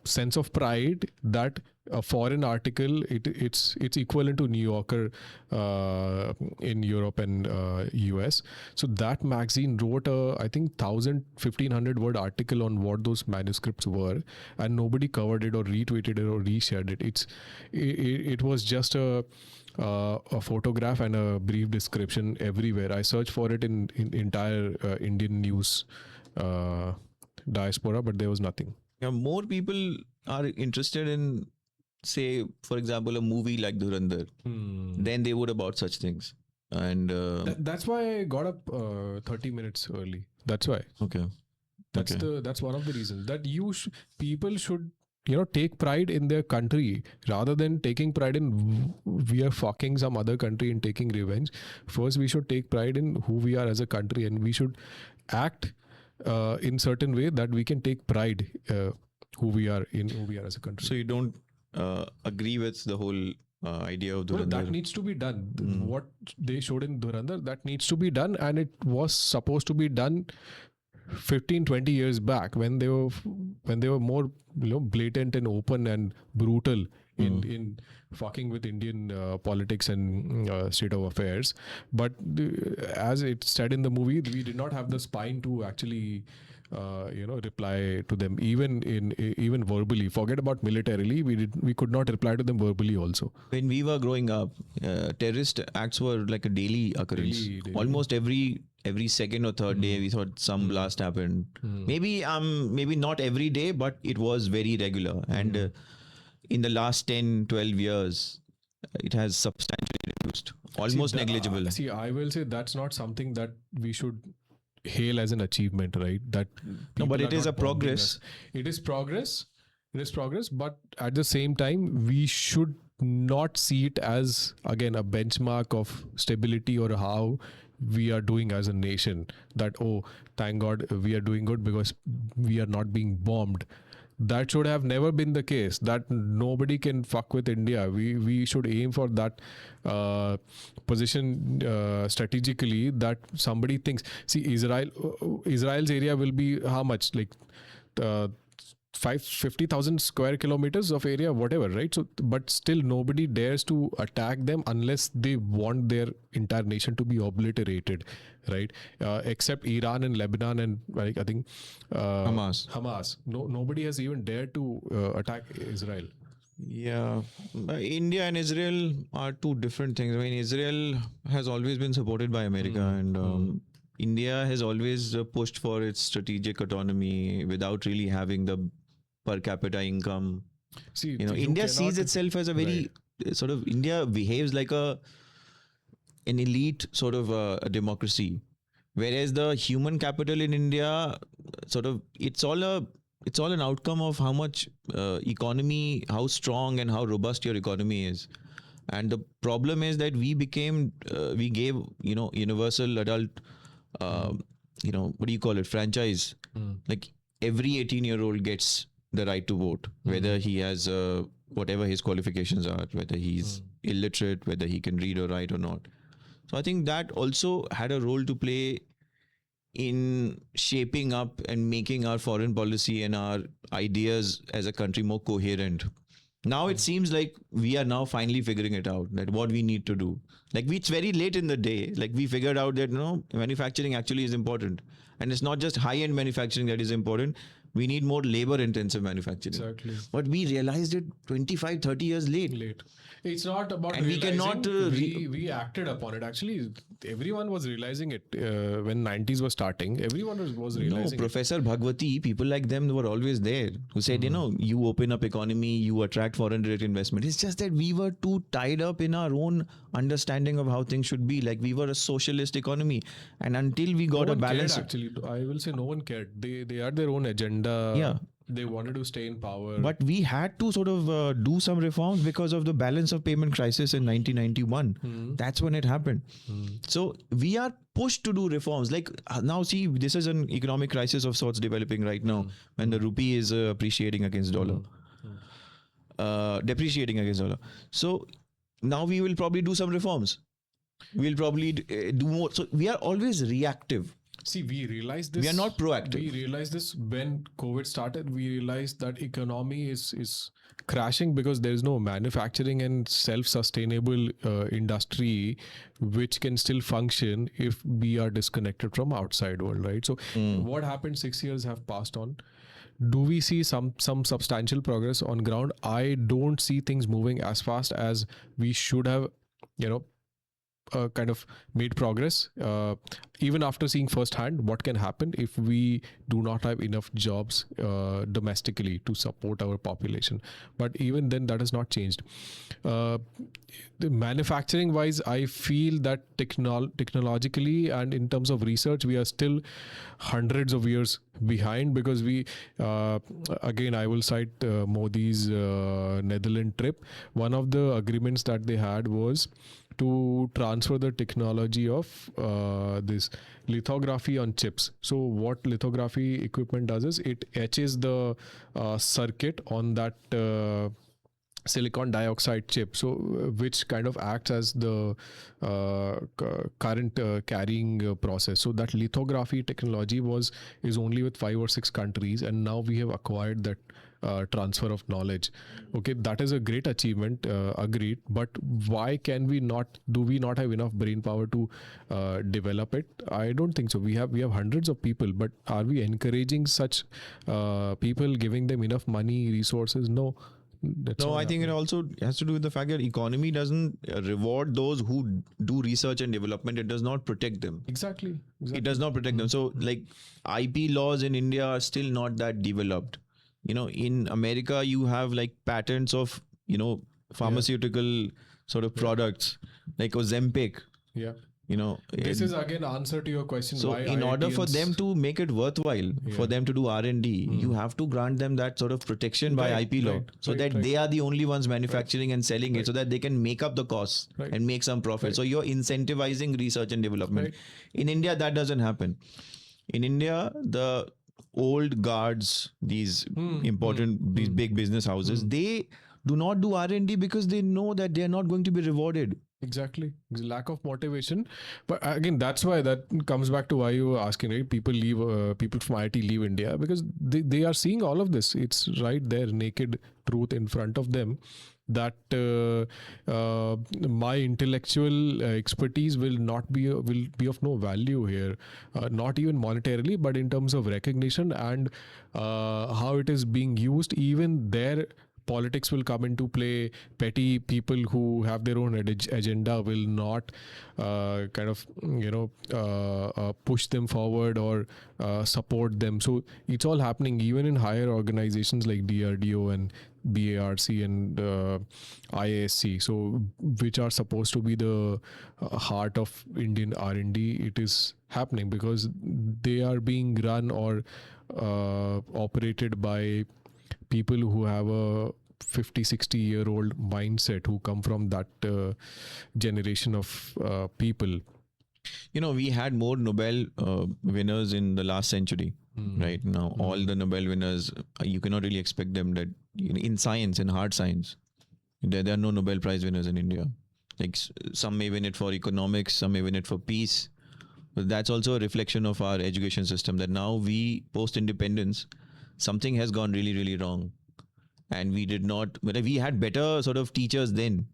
sense of pride that a foreign article, it's equivalent to New Yorker in Europe and US. So that magazine wrote I think 1,500 word article on what those manuscripts were, and nobody covered it or retweeted it or reshared it. It was just a photograph and a brief description everywhere. I searched for it in entire Indian news diaspora, but there was nothing. Yeah, more people are interested in, say, for example, a movie like Dhurandhar, than they would about such things. And that's why I got up 30 minutes early. That's why. Okay. That's one of the reasons that people should take pride in their country rather than taking pride in we are fucking some other country and taking revenge. First, we should take pride in who we are as a country, and we should act in certain way that we can take pride who we are as a country. So you don't agree with the whole idea of Dhurandhar? Well, that needs to be done. What they showed in Dhurandhar, that needs to be done, and it was supposed to be done 15-20 years back when they were more blatant and open and brutal in fucking with Indian politics and state of affairs. But as it said in the movie, we did not have the spine to actually reply to them even verbally. Forget about militarily, we could not reply to them verbally also. When we were growing up, terrorist acts were like a daily occurrence. Daily. Almost every second or third day we thought some blast happened. Maybe not every day, but it was very regular. And in the last 10-12 years, it has substantially reduced, almost negligible. I will say that's not something that we should hail as an achievement, right? That no, but it is a progress. It is progress, but at the same time, we should not see it as, again, a benchmark of stability or how we are doing as a nation. That, oh, thank God we are doing good because we are not being bombed. That should have never been the case. That nobody can fuck with India. We should aim for that position strategically, that somebody thinks. See, Israel's area will be how much, like 50,000 square kilometers of area, whatever, right? So, but still nobody dares to attack them unless they want their entire nation to be obliterated, right? Except Iran and Lebanon and like I think Hamas. Nobody has even dared to attack Israel. Yeah, India and Israel are two different things. I mean, Israel has always been supported by America, and India has always pushed for its strategic autonomy without really having the per capita income. See, India sees itself as a very sort of, India behaves like an elite sort of a democracy, whereas the human capital in India sort of it's all an outcome of how much economy, how strong and how robust your economy is. And the problem is that we gave universal adult what do you call it, franchise. Like every 18-year-old gets the right to vote, whether he has whatever his qualifications are, whether he's illiterate, whether he can read or write or not. So I think that also had a role to play in shaping up and making our foreign policy and our ideas as a country more coherent. Now it seems like we are now finally figuring it out, that what we need to do. Like it's very late in the day. Like we figured out that manufacturing actually is important, and it's not just high-end manufacturing that is important. We need more labor-intensive manufacturing. Exactly. But we realized it 25, 30 years late. It's not about and realizing. We acted upon it. Actually, everyone was realizing it when 90s was starting. Everyone was realizing Professor Bhagwati, people like them were always there who said, you open up economy, you attract foreign direct investment. It's just that we were too tied up in our own understanding of how things should be. Like we were a socialist economy, and until we got a balance. Actually, I will say no one cared. They had their own agenda. Yeah. They wanted to stay in power. But we had to sort of do some reforms because of the balance of payment crisis in 1991. That's when it happened. So we are pushed to do reforms. Like now, see, this is an economic crisis of sorts developing right now when the rupee is appreciating against dollar, depreciating against dollar. So now we will probably do some reforms. We'll probably do more. So we are always reactive. See, we realized this. We are not proactive. We realized this when COVID started. We realized that economy is crashing because there is no manufacturing and self-sustainable industry which can still function if we are disconnected from outside world, right? So what happened? 6 years have passed on. Do we see some substantial progress on ground? I don't see things moving as fast as we should have, kind of made progress. Even after seeing firsthand what can happen if we do not have enough jobs domestically to support our population. But even then, that has not changed. The manufacturing wise, I feel that technologically and in terms of research, we are still hundreds of years behind because we, again, I will cite Modi's Netherlands trip. One of the agreements that they had was to transfer the technology of this lithography on chips. So what lithography equipment does is it etches the circuit on that silicon dioxide chip, so which kind of acts as the current carrying process. So that lithography technology is only with 5 or 6 countries, and now we have acquired that transfer of knowledge. Okay, that is a great achievement, agreed, but why do we not have enough brain power to develop it? I don't think so. We have hundreds of people, but are we encouraging such people, giving them enough money, resources? No. I think it also has to do with the fact that economy doesn't reward those who do research and development. It does not protect them. Exactly. It does not protect them. So like IP laws in India are still not that developed. In America, you have like patents of, pharmaceutical sort of products like Ozempic. Yeah. This is again answer to your question. So why in order for them to make it worthwhile, for them to do R&D, you have to grant them that sort of protection by IP law, so that they are the only ones manufacturing and selling it, so that they can make up the costs and make some profit. So you're incentivizing research and development. In India, that doesn't happen. In India, the old guards, these these big business houses, they do not do R&D because they know that they are not going to be rewarded. Exactly. Lack of motivation. But again, that's why that comes back to why you were asking, right? People leave, people from IT leave India because they are seeing all of this. It's right there, naked truth in front of them that my intellectual expertise will be of no value here, not even monetarily, but in terms of recognition and how it is being used. Even there politics will come into play. Petty people who have their own agenda will not kind of push them forward or support them. So it's all happening even in higher organizations like DRDO and BARC and IASC, so which are supposed to be the heart of Indian R&D. It is happening because they are being run or operated by people who have a 50-60-year-old mindset, who come from that generation of people. We had more Nobel winners in the last century. Right now, all the Nobel winners, you cannot really expect them that in science, in hard science, there are no Nobel Prize winners in India. Like some may win it for economics, some may win it for peace. But that's also a reflection of our education system, that now we, post-independence, something has gone really, really wrong. And we did not, but we had better sort of teachers then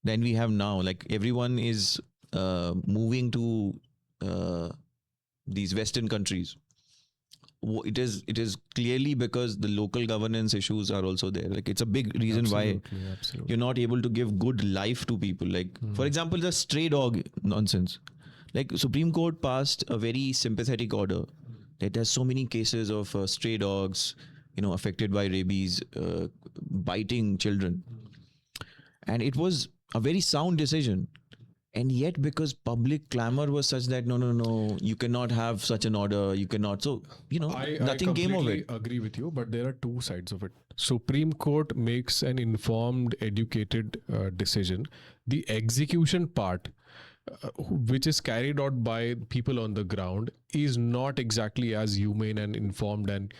than we have now. Like everyone is moving to these Western countries. It is clearly because the local governance issues are also there. Like it's a big reason why you're not able to give good life to people. Like for example, the stray dog nonsense. Like Supreme Court passed a very sympathetic order that there's so many cases of stray dogs, affected by rabies, biting children, and it was a very sound decision. And yet, because public clamor was such that no, you cannot have such an order, you cannot. So nothing came of it. I agree with you, but there are two sides of it. Supreme Court makes an informed, educated decision. The execution part, which is carried out by people on the ground, is not exactly as humane and informed and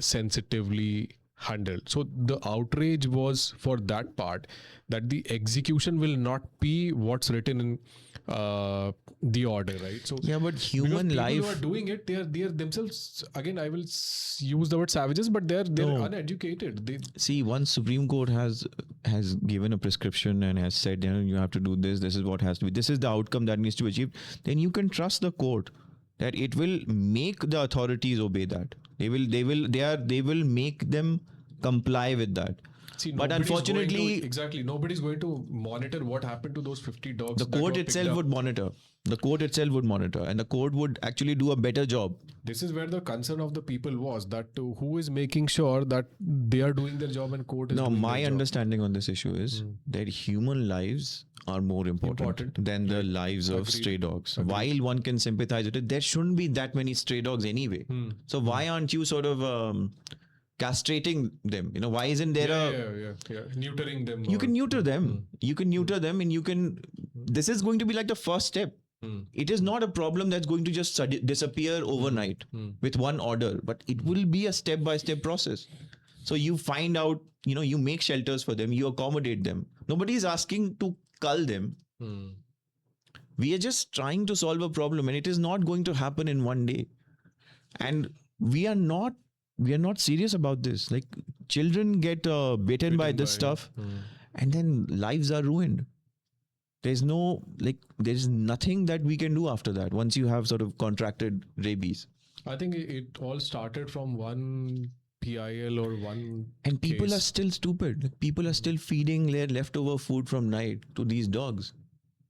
sensitively handled. So the outrage was for that part, that the execution will not be what's written in the order, right? So yeah, but human life, people who are doing it, they are themselves, again I will use the word savages, but they're uneducated. See, once Supreme Court has given a prescription and has said you have to do this is what has to be, this is the outcome that needs to be achieved, then you can trust the court that it will make the authorities obey that. They will make them comply with that. See, but unfortunately, nobody's going to monitor what happened to those 50 dogs. The court itself would monitor. The court itself would monitor, and the court would actually do a better job. This is where the concern of the people was, that who is making sure that they are doing their job and court is doing their job. Now, my understanding on this issue is that human lives are more important than the lives of stray dogs. While one can sympathize with it, there shouldn't be that many stray dogs anyway. So why aren't you sort of castrating them? Why isn't there neutering them? You can neuter them. You can neuter them, and you can. This is going to be like the first step. It is not a problem that's going to just disappear overnight with one order, but it will be a step-by-step process. So you find out, you make shelters for them, you accommodate them. Nobody is asking to cull them. We are just trying to solve a problem, and it is not going to happen in one day. And we are not serious about this. Like children get bitten by this stuff, and then lives are ruined. There's nothing that we can do after that once you have sort of contracted rabies. I think it all started from one PIL or one And people case. are still stupid. Like, people are still feeding their leftover food from night to these dogs.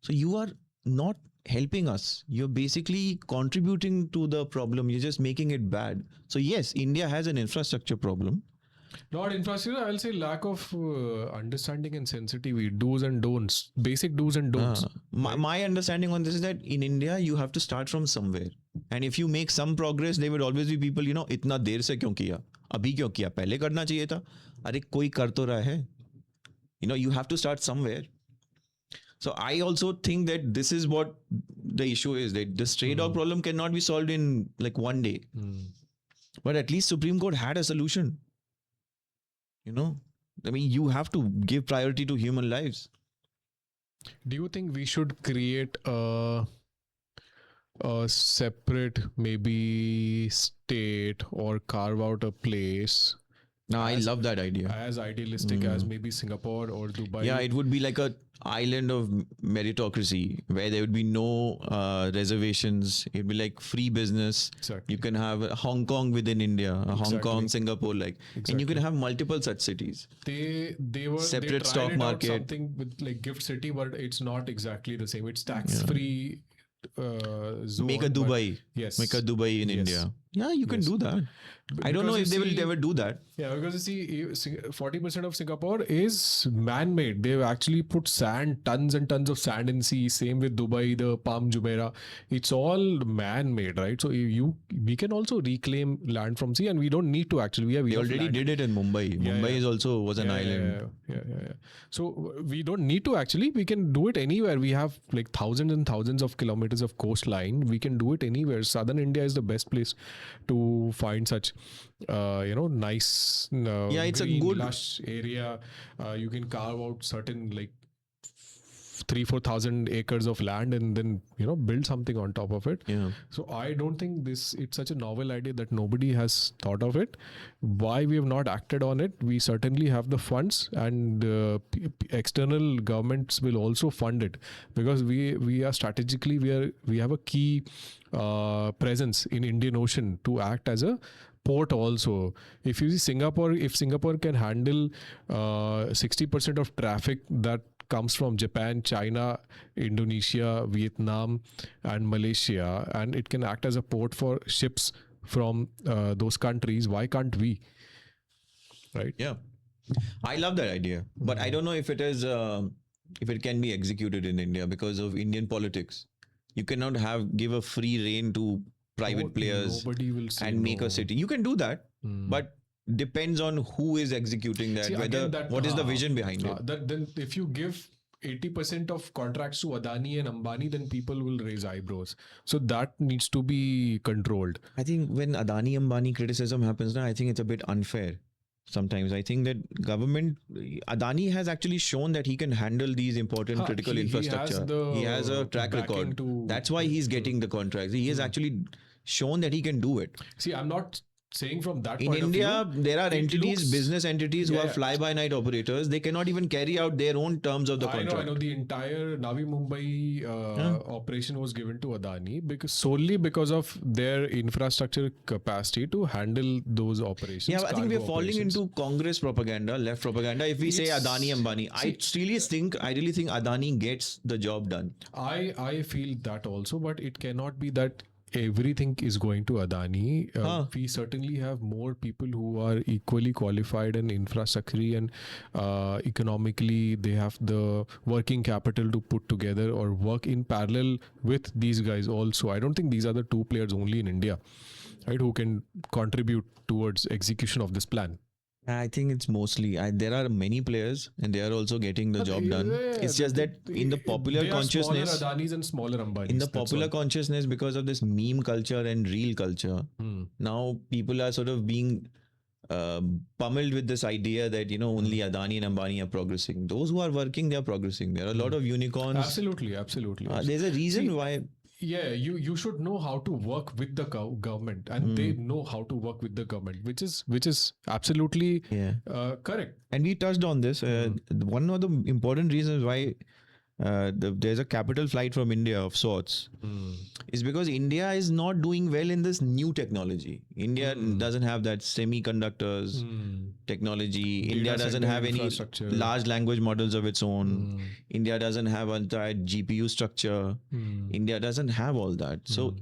So you are not helping us. You're basically contributing to the problem. You're just making it bad. So yes, India has an infrastructure problem. Not infrastructure, I'll say lack of understanding and sensitivity, do's and don'ts, basic do's and don'ts. My understanding on this is that in India, you have to start from somewhere. And if you make some progress, there would always be people, इतना देर से क्यों किया? अभी क्यों किया? पहले करना चाहिए था. अरे कोई कर तो रहा है. You have to start somewhere. So I also think that this is what the issue is, that the stray dog problem cannot be solved in like one day. But at least Supreme Court had a solution. You have to give priority to human lives. Do you think we should create a separate maybe state or carve out a place Now, I as love that idea. as idealistic as maybe Singapore or Dubai? Yeah, it would be like a island of meritocracy where there would be no reservations. It'd be like free business. Exactly. You can have a Hong Kong within India, a Hong Kong, Exactly. Singapore, like, and you can have multiple such cities. They Separate they tried stock it out market. something with like Gift City, but it's not exactly the same. It's tax free. Zone, Make a but Dubai. yes. Make a Dubai in Yes. India. Yeah, you can do that. I don't know Because if you they will see- ever do that. Yeah, because you see, 40% of Singapore is man-made. They've actually put sand, tons and tons of sand in sea. Same with Dubai, the Palm Jumeirah. It's all man-made, right? So we can also reclaim land from sea, and we don't need to actually. We They have already land. did it in Mumbai. Mumbai is also was an island. Yeah. So we don't need to actually. We can do it anywhere. We have like thousands and thousands of kilometers of coastline. We can do it anywhere. Southern India is the best place to find such, nice. It's a green, good- lush area. You can carve out certain like 3,000-4,000 acres of land and then build something on top of it. Yeah. So I don't think it's such a novel idea that nobody has thought of it. Why we have not acted on it? We certainly have the funds, and external governments will also fund it, because we are strategically we have a key presence in Indian Ocean to act as a port also. If you see Singapore, if Singapore can handle 60% of traffic that comes from Japan, China, Indonesia, Vietnam, and Malaysia, and it can act as a port for ships from those countries, why can't we? Right? Yeah. I love that idea, but I don't know if it is if it can be executed in India because of Indian politics. You cannot give a free rein to private players Nobody will say and make no. a city. You can do that, but depends on who is executing that. See, whether again, what is the vision behind it. Then if you give 80% of contracts to Adani and Ambani, then people will raise eyebrows. So that needs to be controlled. I think when Adani Ambani criticism happens now, I think it's a bit unfair. Sometimes I think that Adani has actually shown that he can handle these important critical infrastructure. He has a track record. That's why he's getting the contracts. He has actually shown that he can do it. See, I'm not saying from that In point India, of view, there are looks- business entities who are fly-by-night operators. They cannot even carry out their own terms of the contract. I know. The entire Navi Mumbai operation was given to Adani solely because of their infrastructure capacity to handle those operations. Yeah, I think we're cargo falling operations. into Congress propaganda, left propaganda. If we say Adani Ambani, I really think Adani gets the job done. I feel that also, but it cannot be that everything is going to Adani. We certainly have more people who are equally qualified in infrastructure and economically they have the working capital to put together or work in parallel with these guys also. I don't think these are the two players only in India, right, who can contribute towards execution of this plan. I think it's mostly there are many players and they are also getting the job done. It's just that in the popular consciousness, smaller Adanis and smaller Ambanis. In the popular consciousness, because of this meme culture and reel culture, now people are sort of being pummeled with this idea that only Adani and Ambani are progressing. Those who are working, they are progressing. There are a lot of unicorns. Absolutely. There's a reason why. Yeah, you should know how to work with the government, and they know how to work with the government, which is absolutely correct. And we touched on this. One of the important reasons why there's a capital flight from India of sorts is because India is not doing well in this new technology. India doesn't have that semiconductors technology. India doesn't have any large language models of its own. India doesn't have entire GPU structure. India doesn't have all that. So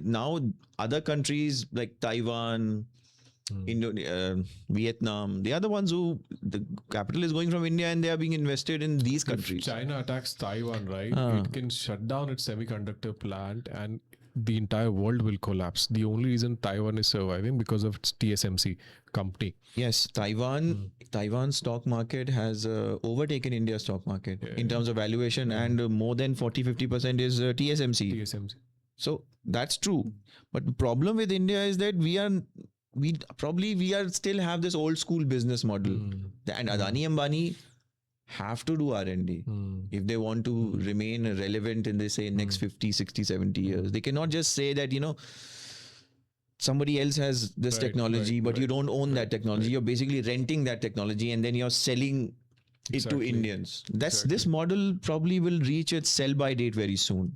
now other countries like Taiwan, Vietnam, they are the ones who the capital is going from India and they are being invested in these countries. If China attacks Taiwan, right? It can shut down its semiconductor plant and the entire world will collapse. The only reason Taiwan is surviving because of its TSMC company. Yes, Taiwan stock market has overtaken India's stock market in terms of valuation, and more than 40-50% is TSMC. So that's true. But the problem with India is that we still have this old school business model. And Adani Ambani have to do R&D if they want to remain relevant in, they say, next 50, 60, 70 years. They cannot just say that, somebody else has this technology, but you don't own that technology. You're basically renting that technology and then you're selling it to Indians. This model probably will reach its sell by date very soon.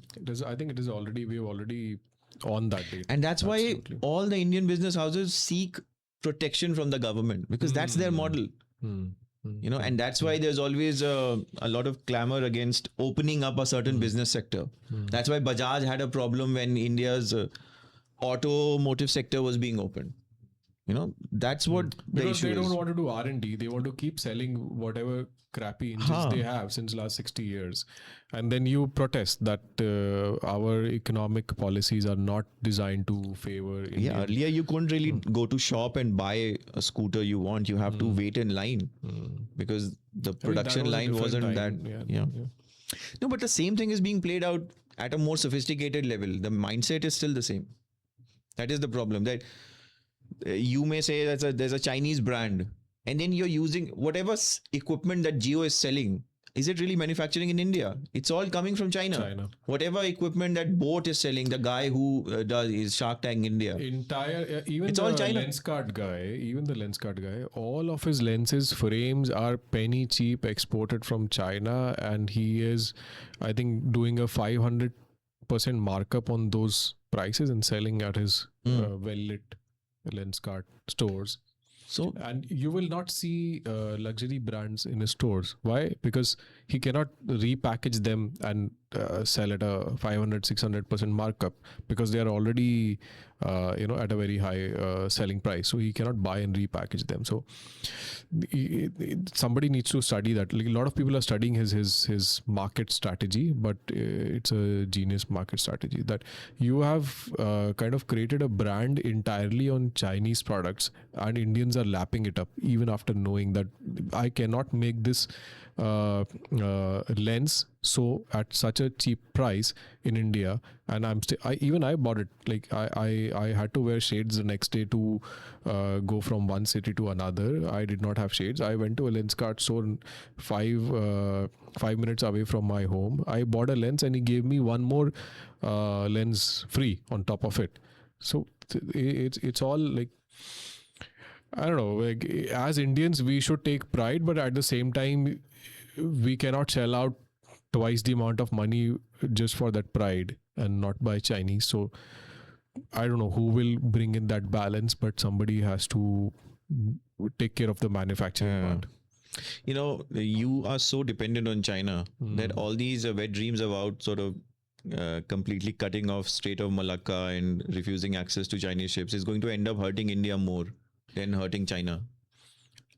I think it is already, we're already on that date. And that's why all the Indian business houses seek protection from the government, because that's their model. And that's why there's always a lot of clamor against opening up a certain business sector. That's why Bajaj had a problem when India's automotive sector was being opened. That's what the because issue they is. don't want to do R&D. They want to keep selling whatever crappy engines they have since last 60 years. And then you protest that our economic policies are not designed to favor India. Yeah, earlier you couldn't really go to shop and buy a scooter you want. You have to wait in line because the production line wasn't that. Yeah. No, but the same thing is being played out at a more sophisticated level. The mindset is still the same. That is the problem. That you may say that there's a Chinese brand, and then you're using whatever equipment that Geo is selling. Is it really manufacturing in India? It's all coming from China. Whatever equipment that Boat is selling, the guy who does is Shark Tank India. Even it's the all China. lens card guy, all of his lenses frames are penny cheap, exported from China, and he is, I think, doing a 500% markup on those prices and selling at his well-lit lens card stores. So, and you will not see luxury brands in his stores. Why? Because he cannot repackage them and sell at a 500-600% markup, because they are already at a very high selling price. So he cannot buy and repackage them. So somebody needs to study that. Like, a lot of people are studying his market strategy, but it's a genius market strategy that you have kind of created a brand entirely on Chinese products, and Indians are lapping it up even after knowing that I cannot make this lens so at such a cheap price in India, and I bought it. Like I had to wear shades the next day to go from one city to another. I did not have shades. I went to a lens card store 5 minutes away from my home. I bought a lens and he gave me one more lens free on top of it. So it's all like, I don't know, like, as Indians we should take pride, but at the same time we cannot shell out twice the amount of money just for that pride and not buy Chinese. So I don't know who will bring in that balance, but somebody has to take care of the manufacturing part. You are so dependent on China that all these wet dreams about sort of completely cutting off Strait of Malacca and refusing access to Chinese ships is going to end up hurting India more than hurting China.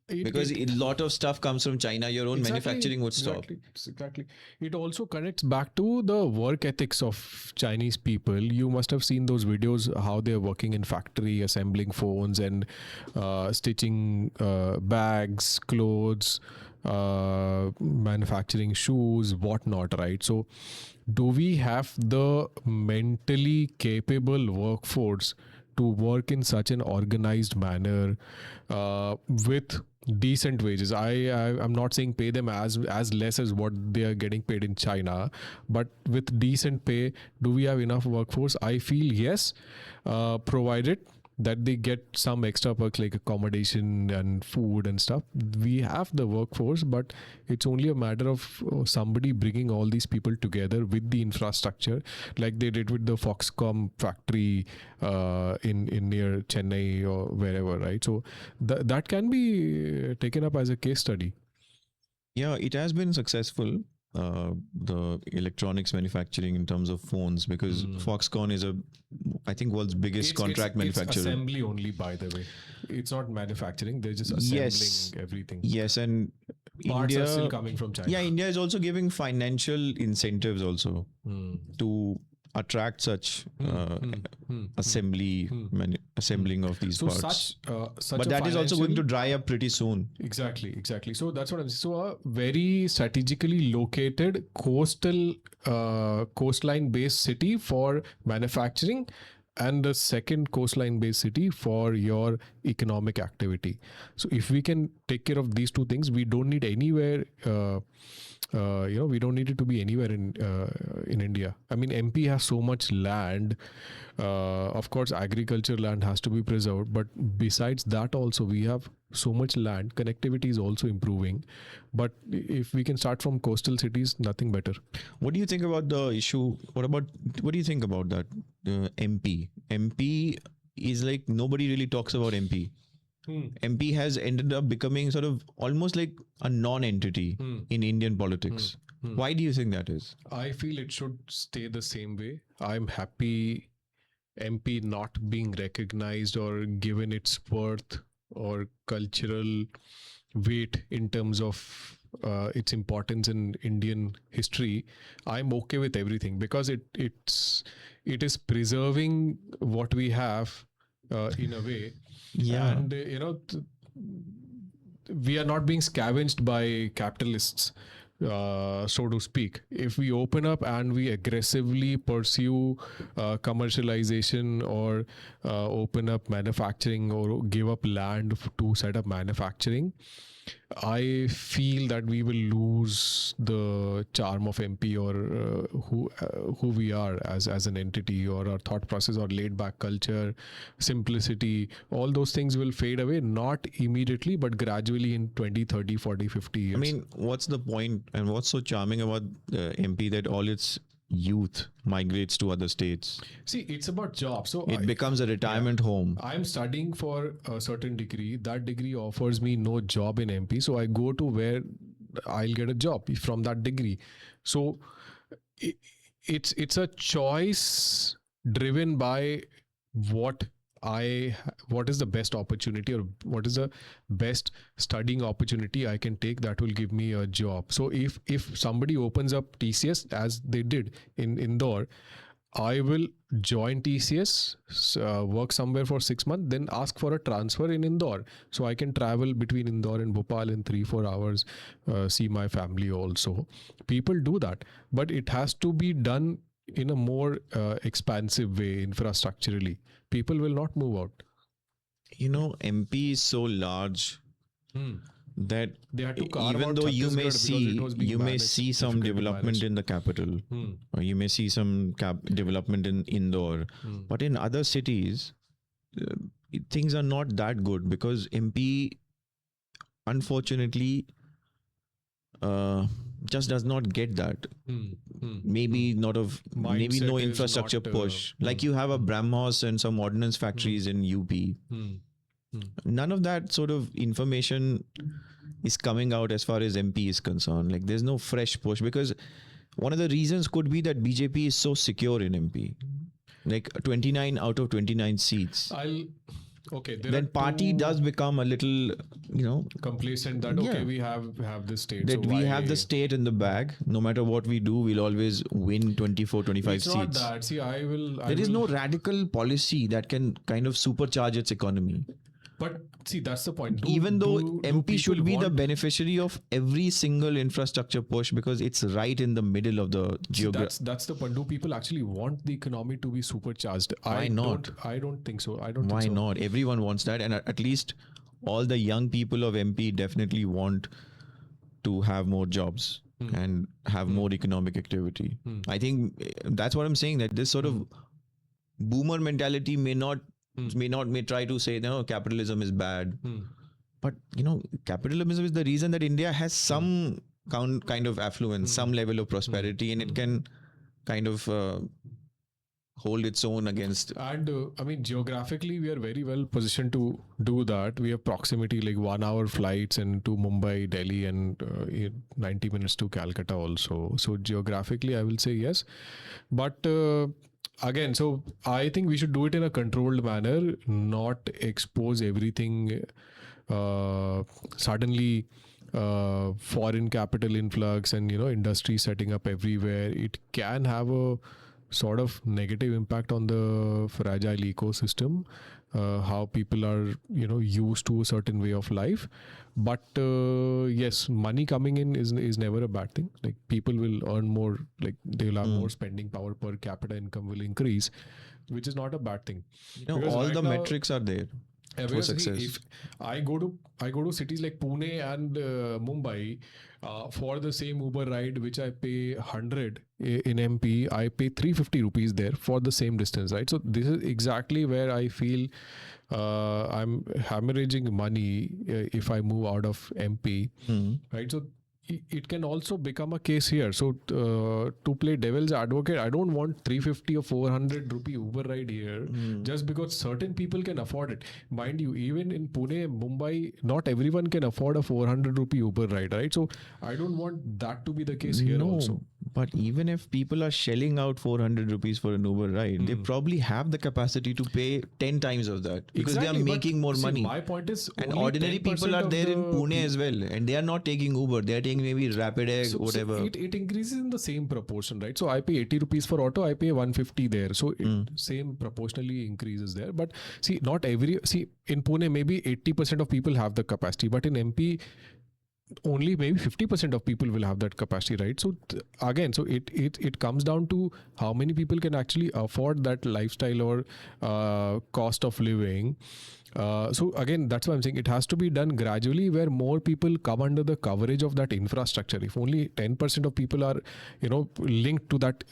Because a lot of stuff comes from China, your own manufacturing would stop. Exactly. It also connects back to the work ethics of Chinese people. You must have seen those videos, how they're working in factory, assembling phones and stitching bags, clothes, manufacturing shoes, whatnot, right? So do we have the mentally capable workforce to work in such an organized manner with decent wages? I'm not saying pay them as less as what they are getting paid in China, but with decent pay, do we have enough workforce? I feel yes, provided that they get some extra perks like accommodation and food and stuff. We have the workforce, but it's only a matter of somebody bringing all these people together with the infrastructure, like they did with the Foxconn factory in near Chennai or wherever, right? So that can be taken up as a case study. Yeah, it has been successful. The electronics manufacturing in terms of phones, because Foxconn is I think world's biggest contract manufacturer. It's assembly only, by the way. It's not manufacturing. They're just assembling everything. Yes, and parts are still coming from China. Yeah, India is also giving financial incentives also to attract such assembling of these parts. But that is also going to dry up pretty soon. Exactly. So that's what I'm saying. So a very strategically located coastline based city for manufacturing and the second coastline based city for your economic activity. So if we can take care of these two things, we don't need anywhere we don't need it to be anywhere in India. I mean, MP has so much land. Of course, agriculture land has to be preserved, but besides that, also we have so much land. Connectivity is also improving, but if we can start from coastal cities, nothing better. What do you think about the issue? What do you think about that? MP. MP is like nobody really talks about MP. MP has ended up becoming sort of almost like a non-entity in Indian politics. Why do you think that is? I feel it should stay the same way. I'm happy MP not being recognized or given its worth or cultural weight in terms of its importance in Indian history. I'm okay with everything because it is preserving what we have in a way. Yeah. And we are not being scavenged by capitalists, so to speak. If we open up and we aggressively pursue commercialization or open up manufacturing or give up land to set up manufacturing, I feel that we will lose the charm of MP or who we are as an entity, or our thought process or laid back culture, simplicity. All those things will fade away, not immediately, but gradually in 20, 30, 40, 50 years. I mean, what's the point and what's so charming about MP that all its youth migrates to other states? See, it's about jobs. So it becomes a retirement home. I'm studying for a certain degree. That degree offers me no job in MP. So I go to where I'll get a job from that degree. So it's a choice driven by what is the best opportunity or what is the best studying opportunity I can take that will give me a job. So if somebody opens up TCS as they did in Indore, I will join TCS, work somewhere for 6 months, then ask for a transfer in Indore. So I can travel between Indore and Bhopal in 3-4 hours, see my family also. People do that, but it has to be done in a more expansive way infrastructurally. People will not move out. MP is so large that they had to even though you may see some development in the capital, or you may see some development in Indore, but in other cities, things are not that good because MP, unfortunately, just does not get that. Maybe no infrastructure push. Like you have a BrahMos and some ordnance factories in UP. None of that sort of information is coming out as far as MP is concerned. Like there's no fresh push because one of the reasons could be that BJP is so secure in MP. Like 29 out of 29 seats. Then party does become a little, complacent that we have the state. That we have the state in the bag. No matter what we do, we'll always win 24, 25 seats. It's not that. See, there is no radical policy that can kind of supercharge its economy. But see, that's the point. Even though MP should be the beneficiary of every single infrastructure push because it's right in the middle of the geography. That's the point. Do people actually want the economy to be supercharged? Why not? I don't think so. Why not? Everyone wants that, and at least all the young people of MP definitely want to have more jobs and have more economic activity. I think that's what I'm saying, that this sort of boomer mentality may try to say, no, capitalism is bad. But, capitalism is the reason that India has some kind of affluence, some level of prosperity, and it can kind of hold its own against. And geographically, we are very well positioned to do that. We have proximity, like 1 hour flights and to Mumbai, Delhi, and 90 minutes to Calcutta also. So geographically, I will say yes. But again, so I think we should do it in a controlled manner, not expose everything suddenly. Foreign capital influx and industry setting up everywhere. It can have a sort of negative impact on the fragile ecosystem, how people are used to a certain way of life. But yes, money coming in is never a bad thing. Like people will earn more, like they'll have more spending power, per capita income will increase. which is not a bad thing. You know, Because all right the now- metrics are there for because success. if I go to cities like Pune and Mumbai for the same Uber ride, which I pay 100 in MP, I pay 350 rupees there for the same distance, right? So this is exactly where I feel I'm hemorrhaging money if I move out of MP, right? So it can also become a case here. So to play devil's advocate, I don't want 350 or 400 rupee Uber ride here just because certain people can afford it. Mind you, even in Pune, Mumbai, not everyone can afford a 400 rupee Uber ride, right? So I don't want that to be the case here also. But even if people are shelling out 400 rupees for an Uber ride, they probably have the capacity to pay 10 times of that because they are Exactly, but making more see, money. My point is, And only ordinary 10% people are of there in the Pune as well, and they are not taking Uber. They are taking maybe Rapid Egg, whatever. It increases in the same proportion, right? So I pay 80 rupees for auto, I pay 150 there. So it same proportionally increases there. But see, not every, see, in Pune, maybe 80% of people have the capacity, but in MP, only maybe 50% of people will have that capacity, right? So again, so it comes down to how many people can actually afford that lifestyle or cost of living. So again, that's why I'm saying it has to be done gradually, where more people come under the coverage of that infrastructure. If only 10% of people are, linked to that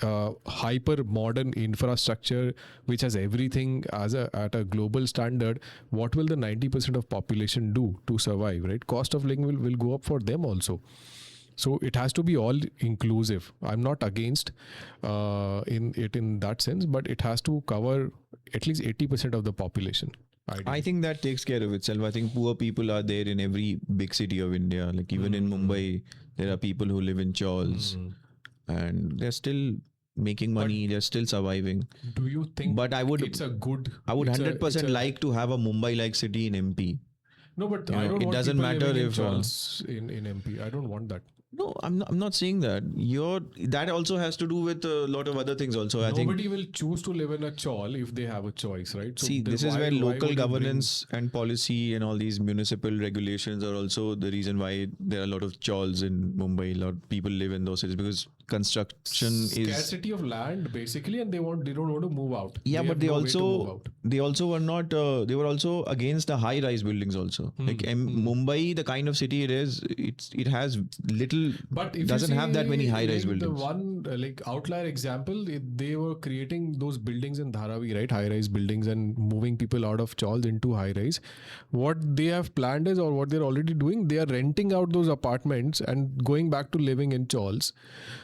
hyper modern infrastructure, which has everything at a global standard, what will the 90% of population do to survive, right? Cost of living will go up for them also. So it has to be all inclusive. I'm not against in that sense, but it has to cover at least 80% of the population. I think that takes care of itself. I think poor people are there in every big city of India. Like even in Mumbai, there are people who live in chawls and they're still making money. They're still surviving. Do you think? But I would 100% like to have a Mumbai-like city in MP. No, but I don't it want doesn't people matter living in if chawls in MP. I don't want that. No, I'm not saying that. That also has to do with a lot of other things also. Nobody will choose to live in a chawl if they have a choice, right? So see, this is where local governance and policy and all these municipal regulations are also the reason why there are a lot of chawls in Mumbai. A lot of people live in those cities because construction is scarcity of land basically, and they don't want to move out. Yeah, but they also were not. They were also against the high-rise buildings also. Like Mumbai, the kind of city it is, it has little. But if doesn't have that many high-rise buildings. The one outlier example, they were creating those buildings in Dharavi, right? High-rise buildings and moving people out of chawls into high-rise. What they have planned is, or what they're already doing, they are renting out those apartments and going back to living in chawls.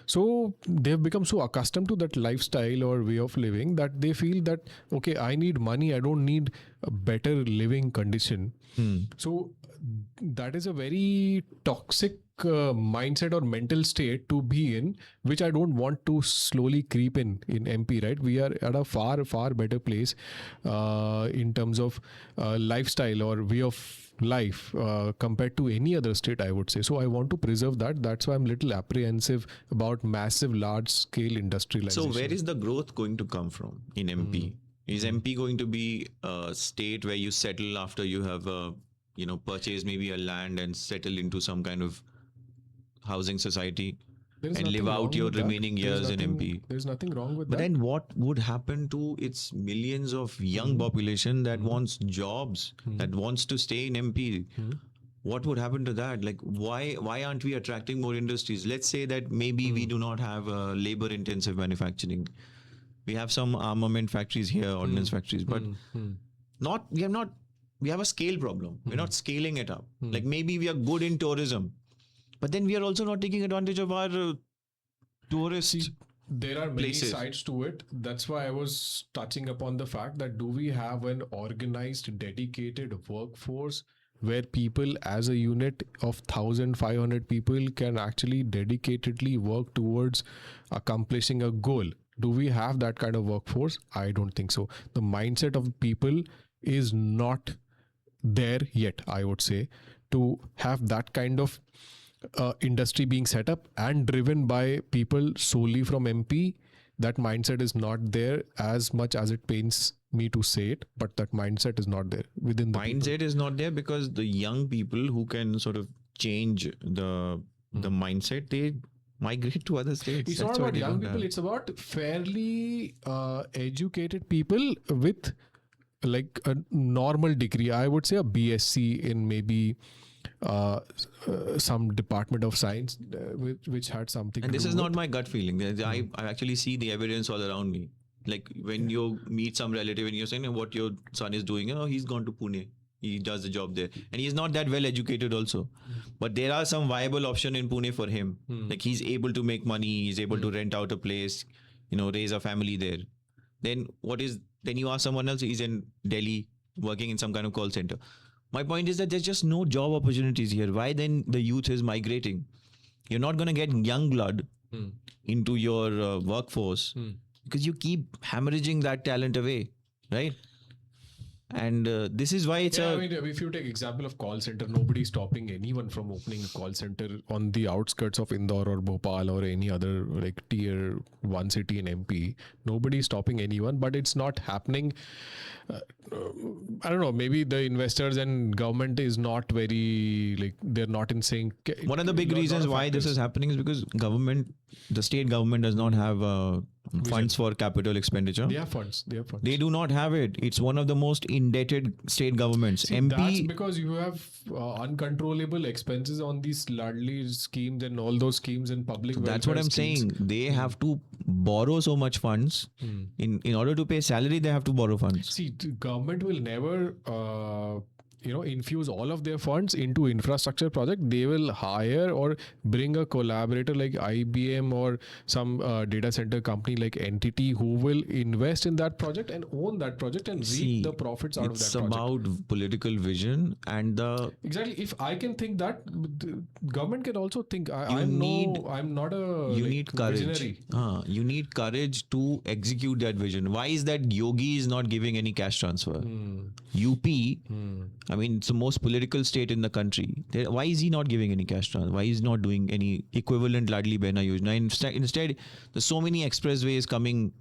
So they've become so accustomed to that lifestyle or way of living that they feel that, okay, I need money, I don't need a better living condition. So that is a very toxic mindset or mental state to be in, which I don't want to slowly creep in MP, right? We are at a far better place in terms of lifestyle or way of life compared to any other state, I would say. So I want to preserve that. That's why I'm a little apprehensive about massive large scale industrialization. So where is the growth going to come from in MP? Is MP going to be a state where you settle after you have purchase maybe a land and settle into some kind of housing society and live out your remaining years in MP? There's nothing wrong with that. But then what would happen to its millions of young population that wants jobs, that wants to stay in MP? What would happen to that? Like, why aren't we attracting more industries? Let's say that maybe we do not have labor intensive manufacturing. We have some armament factories here, ordnance factories, but we have a scale problem. We're not scaling it up. Like maybe we are good in tourism, but then we are also not taking advantage of our tourist there are many places. sides to it. That's why I was touching upon the fact that do we have an organized, dedicated workforce where people as a unit of 1,500 people can actually dedicatedly work towards accomplishing a goal? Do we have that kind of workforce? I don't think so. The mindset of people is not there yet, I would say, to have that kind of industry being set up and driven by people solely from MP. That mindset is not there as much as it pains me to say it, but that mindset is not there within the mindset is not there because the young people who can sort of change the mindset, Migrate to other states. It's That's not why about they young don't people. have. It's about fairly educated people with like a normal degree. I would say a BSc in maybe some department of science, which had something And to this do is with. not my gut feeling. I actually see the evidence all around me. Like when you meet some relative and you're saying what your son is doing, he's gone to Pune. He does the job there. And he's not that well educated also. But there are some viable option in Pune for him. Like he's able to make money, he's able to rent out a place, raise a family there. Then you ask someone else, he's in Delhi working in some kind of call center. My point is that there's just no job opportunities here. Why then the youth is migrating? You're not going to get young blood into your workforce because you keep hemorrhaging that talent away, right? And this is why it's I mean, if you take example of call center, nobody's stopping anyone from opening a call center on the outskirts of Indore or Bhopal or any other like tier 1 city in MP. Nobody's stopping anyone, but it's not happening. I don't know, maybe the investors and government is not very, like, they're not in sync. one of the big reasons why this is happening is because the state government does not have funds for capital expenditure. They have funds. They do not have it. It's one of the most indebted state governments. That's because you have uncontrollable expenses on these Ladli schemes and all those schemes and public welfare That's what I'm schemes. saying. They have to borrow so much funds. In order to pay salary, they have to borrow funds. See, the government will never infuse all of their funds into infrastructure project. They will hire or bring a collaborator like IBM or some data center company like Entity who will invest in that project and own that project and reap the profits out of that project. It's about political vision and the... Exactly. If I can think that, the government can also think. I'm not a You need courage. visionary. You need courage to execute that vision. Why is that Yogi is not giving any cash transfer? UP, I mean, it's the most political state in the country. Why is he not giving any cash transfer? Why is he not doing any equivalent Ladli Behna Yojana? Instead, there's so many expressways coming.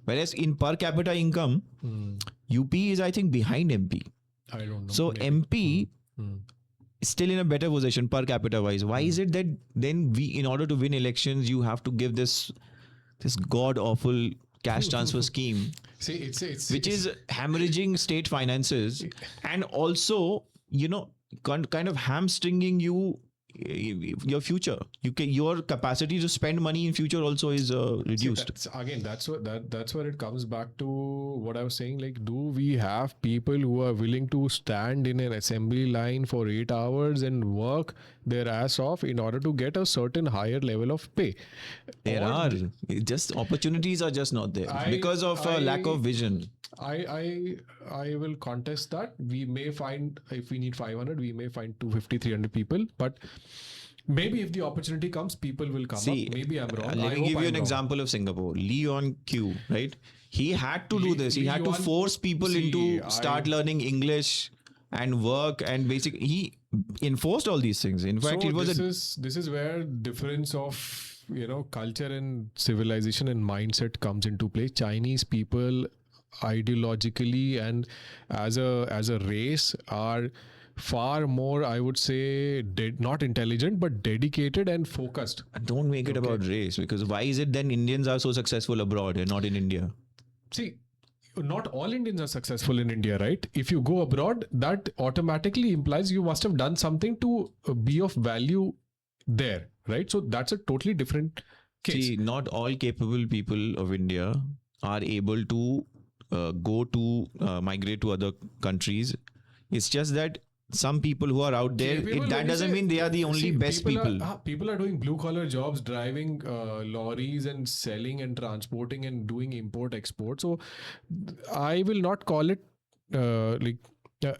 Whereas in per capita income, UP is, I think, behind MP. I don't know. So MP is still in a better position per capita wise. Why is it that then in order to win elections, you have to give this god awful cash transfer scheme? See, which is hemorrhaging state finances and also, kind of hamstringing your future. Your capacity to spend money in future also is reduced. That's where it comes back to what I was saying. Like, do we have people who are willing to stand in an assembly line for 8 hours and work their ass off in order to get a certain higher level of pay? There are just opportunities are just not there because of a lack of vision. I will contest that. We may find, if we need 500, we may find 250, 300 people, but maybe if the opportunity comes, people will come up. Maybe I'm wrong. Let me give you an example of Singapore. Lee Kuan Yew, right? He had to do this. He had to force people into start learning English and work, and basically he enforced all these things. In fact, this is where difference of culture and civilization and mindset comes into play. Chinese people ideologically and as a race are far more, I would say, not intelligent but dedicated and focused. Don't make it about race, because why is it then Indians are so successful abroad and not in India? See, not all Indians are successful in India, right? If you go abroad, that automatically implies you must have done something to be of value there, right? So that's a totally different case. See, not all capable people of India are able to migrate to other countries. It's just that some people who are out there, that doesn't mean they are the only best people. People are doing blue collar jobs, driving lorries and selling and transporting and doing import export. So I will not call it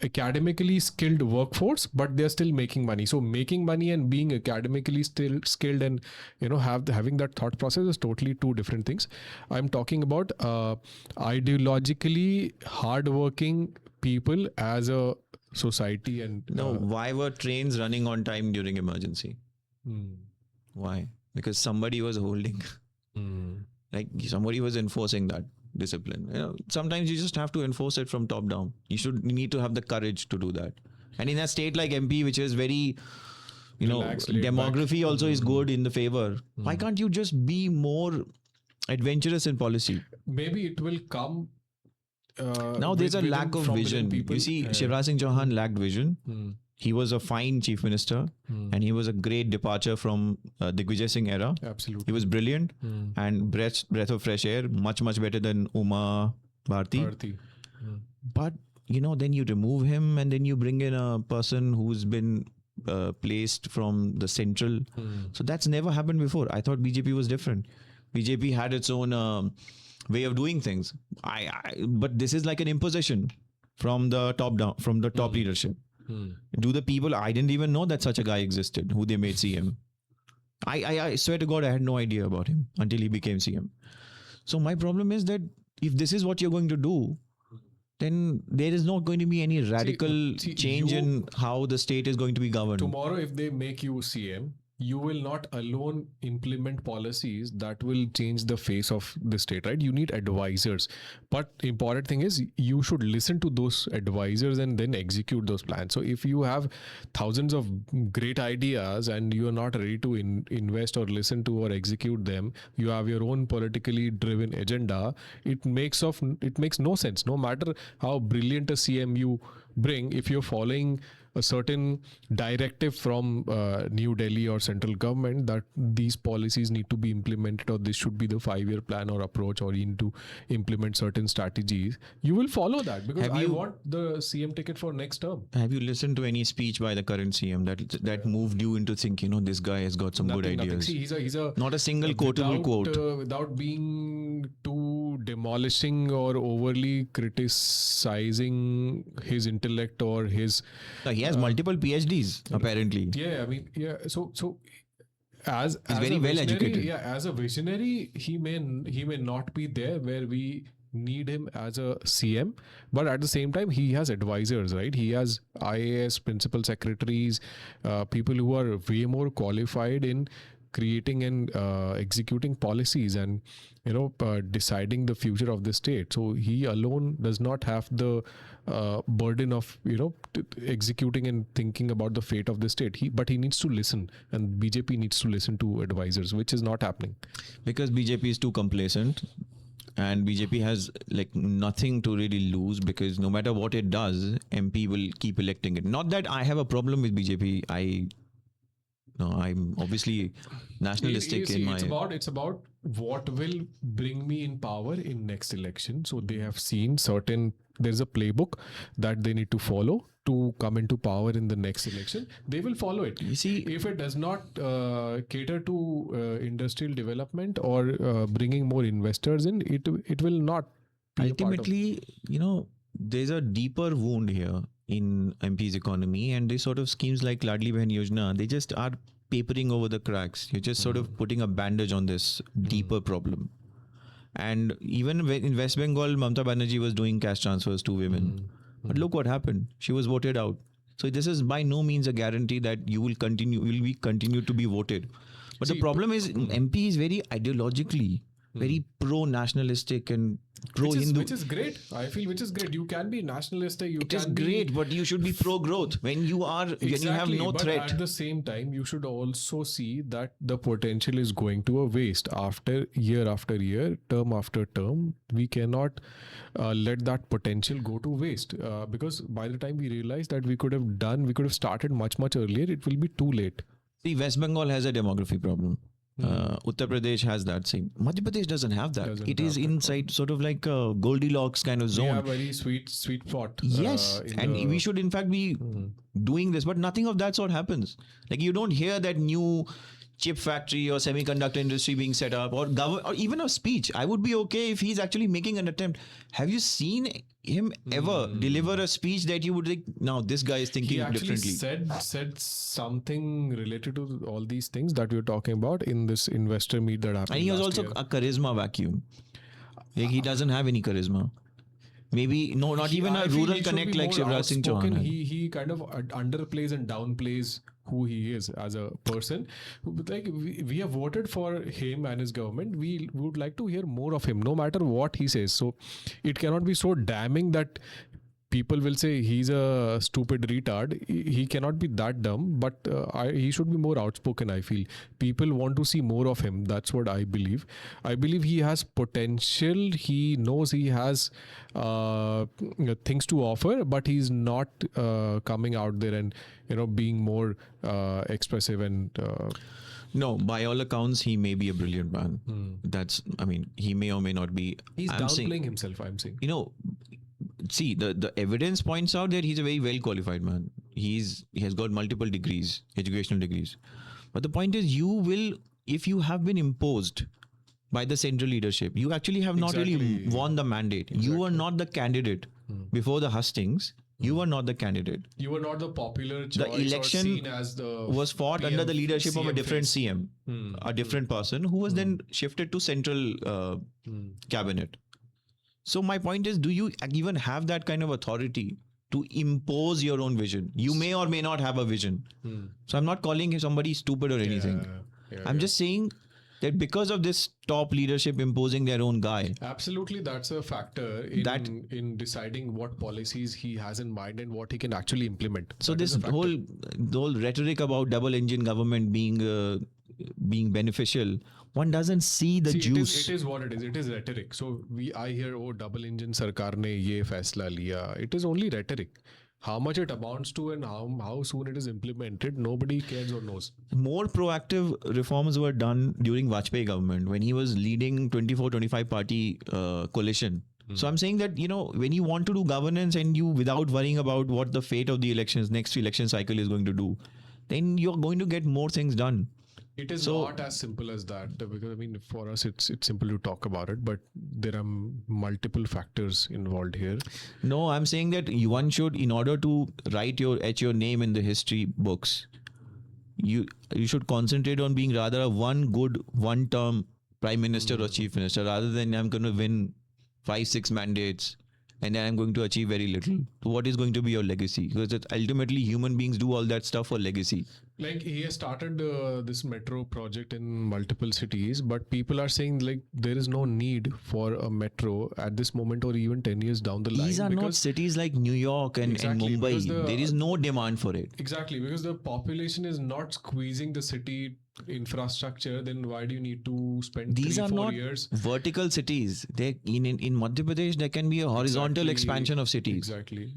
academically skilled workforce, but they're still making money. So making money and being academically still skilled and having that thought process is totally two different things. I'm talking about ideologically hardworking people as a society. And why were trains running on time during emergency? Why? Because somebody was holding like somebody was enforcing that discipline. Sometimes you just have to enforce it from top down. You need to have the courage to do that. And in a state like MP, which is very relax, laid back. demography also is good in the favor. Why can't you just be more adventurous in policy? Maybe it will come. Now there's a lack of vision. You see, Shivraj Singh Chauhan lacked vision. He was a fine chief minister, and he was a great departure from Digvijay Singh era. Absolutely. He was brilliant and breath of fresh air, much better than Uma Bharti. But then you remove him, and then you bring in a person who's been placed from the central. So that's never happened before. I thought BJP was different. BJP had its own way of doing things. But this is like an imposition from the top down, from the top leadership. Do the people? I didn't even know that such a guy existed who they made CM. I swear to God, I had no idea about him until he became CM. So my problem is that if this is what you're going to do, then there is not going to be any radical change in how the state is going to be governed. Tomorrow, if they make you CM, you will not alone implement policies that will change the face of the state, right? You need advisors. But important thing is you should listen to those advisors and then execute those plans. So if you have thousands of great ideas and you are not ready to invest or listen to or execute them, you have your own politically driven agenda, it makes no sense. No matter how brilliant a CM you bring, if you're following a certain directive from New Delhi or central government that these policies need to be implemented, or this should be the 5-year plan or approach, or you need to implement certain strategies, you will follow that, because I want the CM ticket for next term. Have you listened to any speech by the current CM that moved you into thinking, this guy has got some good ideas? See, he's a not a single quotable quote. Without being too demolishing or overly criticizing his intellect or his... He has multiple PhDs apparently. Yeah, I mean, yeah. So as very well educated. Yeah, as a visionary, he may not be there where we need him as a CM, but at the same time, he has advisors, right? He has IAS principal secretaries, people who are way more qualified in creating and executing policies and deciding the future of the state. So he alone does not have the burden of executing and thinking about the fate of the state. But he needs to listen, and BJP needs to listen to advisors, which is not happening because BJP is too complacent. And BJP has nothing to really lose, because no matter what it does, MP will keep electing it. Not that I have a problem with BJP. I'm obviously nationalistic It's about what will bring me in power in next election. So they have seen there's a playbook that they need to follow to come into power in the next election. They will follow it. You see, if it does not cater to industrial development or bringing more investors in, it will not be ultimately, there's a deeper wound here in MP's economy, and these sort of schemes like Ladli Behan Yojana, they just are papering over the cracks. You're just sort of putting a bandage on this deeper problem. And even in West Bengal, Mamata Banerjee was doing cash transfers to women. But look what happened. She was voted out. So this is by no means a guarantee that you will continue to be voted. But the problem is MP is very ideologically very pro-nationalistic and pro-Hindu. Which is great. I feel which is great. You can be nationalistic. It is great, but you should be pro-growth when you have no threat. But at the same time, you should also see that the potential is going to a waste after year, term after term. We cannot let that potential go to waste because by the time we realize that we could have started much earlier, it will be too late. See, West Bengal has a demography problem. Uttar Pradesh has that same. Madhya Pradesh doesn't have that. It is inside sort of like a Goldilocks kind of zone. Yeah, very sweet spot. Yes, and we should in fact be doing this, but nothing of that sort happens. Like you don't hear that new chip factory or semiconductor industry being set up, or even a speech. I would be okay if he's actually making an attempt. Have you seen him ever deliver a speech that you would think, now this guy is thinking differently? He actually said something related to all these things that we were talking about in this investor meet that happened. And he was also a charisma vacuum. Like he doesn't have any charisma. Maybe not even a rural connect like Shivraj Singh Chauhan. He kind of underplays and downplays who he is as a person. Like we have voted for him and his government. We would like to hear more of him, no matter what he says. So it cannot be so damning that people will say he's a stupid retard. He cannot be that dumb, but he should be more outspoken, I feel. People want to see more of him. That's what I believe. I believe he has potential. He knows he has things to offer, but he's not coming out there and being more expressive and no, by all accounts, he may be a brilliant man. He may or may not be. He's downplaying himself, I'm saying. See, the evidence points out that he's a very well qualified man. He has got multiple degrees, educational degrees. But the point is, you will, if you have been imposed by the central leadership, you actually have not really won the mandate. You were not the candidate before the hustings. You were not the candidate. You were not the popular choice. The election was fought PM, under the leadership of a CM different face. CM, a different person who was then shifted to central cabinet. So my point is, do you even have that kind of authority to impose your own vision? You may or may not have a vision. So I'm not calling somebody stupid or anything. I'm just saying that because of this top leadership imposing their own guy. Absolutely, that's a factor in deciding what policies he has in mind and what he can actually implement. So the whole rhetoric about double engine government being beneficial, one doesn't see the juice. It is what it is. It is rhetoric. So I hear, double engine sarkar ne ye faisla liya. It is only rhetoric. How much it amounts to and how soon it is implemented, nobody cares or knows. More proactive reforms were done during Vajpayee government when he was leading 24-25 party coalition. So I'm saying that, when you want to do governance and you, without worrying about what the fate of the next election cycle is going to do, then you're going to get more things done. It is not as simple as that, because for us it's simple to talk about it, but there are multiple factors involved here. No, I'm saying that one should, in order to write your name in the history books, you should concentrate on being rather a one-term prime minister or chief minister, rather than I'm going to win 5-6 mandates and then I'm going to achieve very little. So what is going to be your legacy? Because ultimately human beings do all that stuff for legacy. Like, he has started this metro project in multiple cities, but people are saying there is no need for a metro at this moment or even 10 years down the line. These are not cities like New York and Mumbai. There is no demand for it. Exactly, because the population is not squeezing the city infrastructure. Then why do you need to spend 3-4 years? Vertical cities. In Madhya Pradesh, there can be a horizontal expansion of cities. Exactly.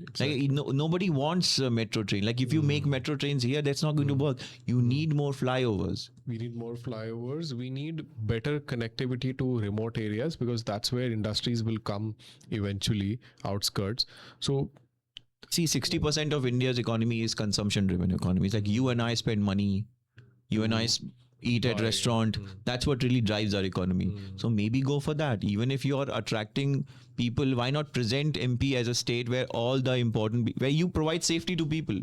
Nobody wants a metro train. Like, if you make metro trains here, that's not going to work. You need more flyovers. We need more flyovers. We need better connectivity to remote areas, because that's where industries will come eventually, outskirts. So, see, 60% of India's economy is consumption-driven economy. It's like you and I spend money. You and I eat at restaurant. That's what really drives our economy. So maybe go for that. Even if you're attracting people, why not present MP as a state where all the where you provide safety to people?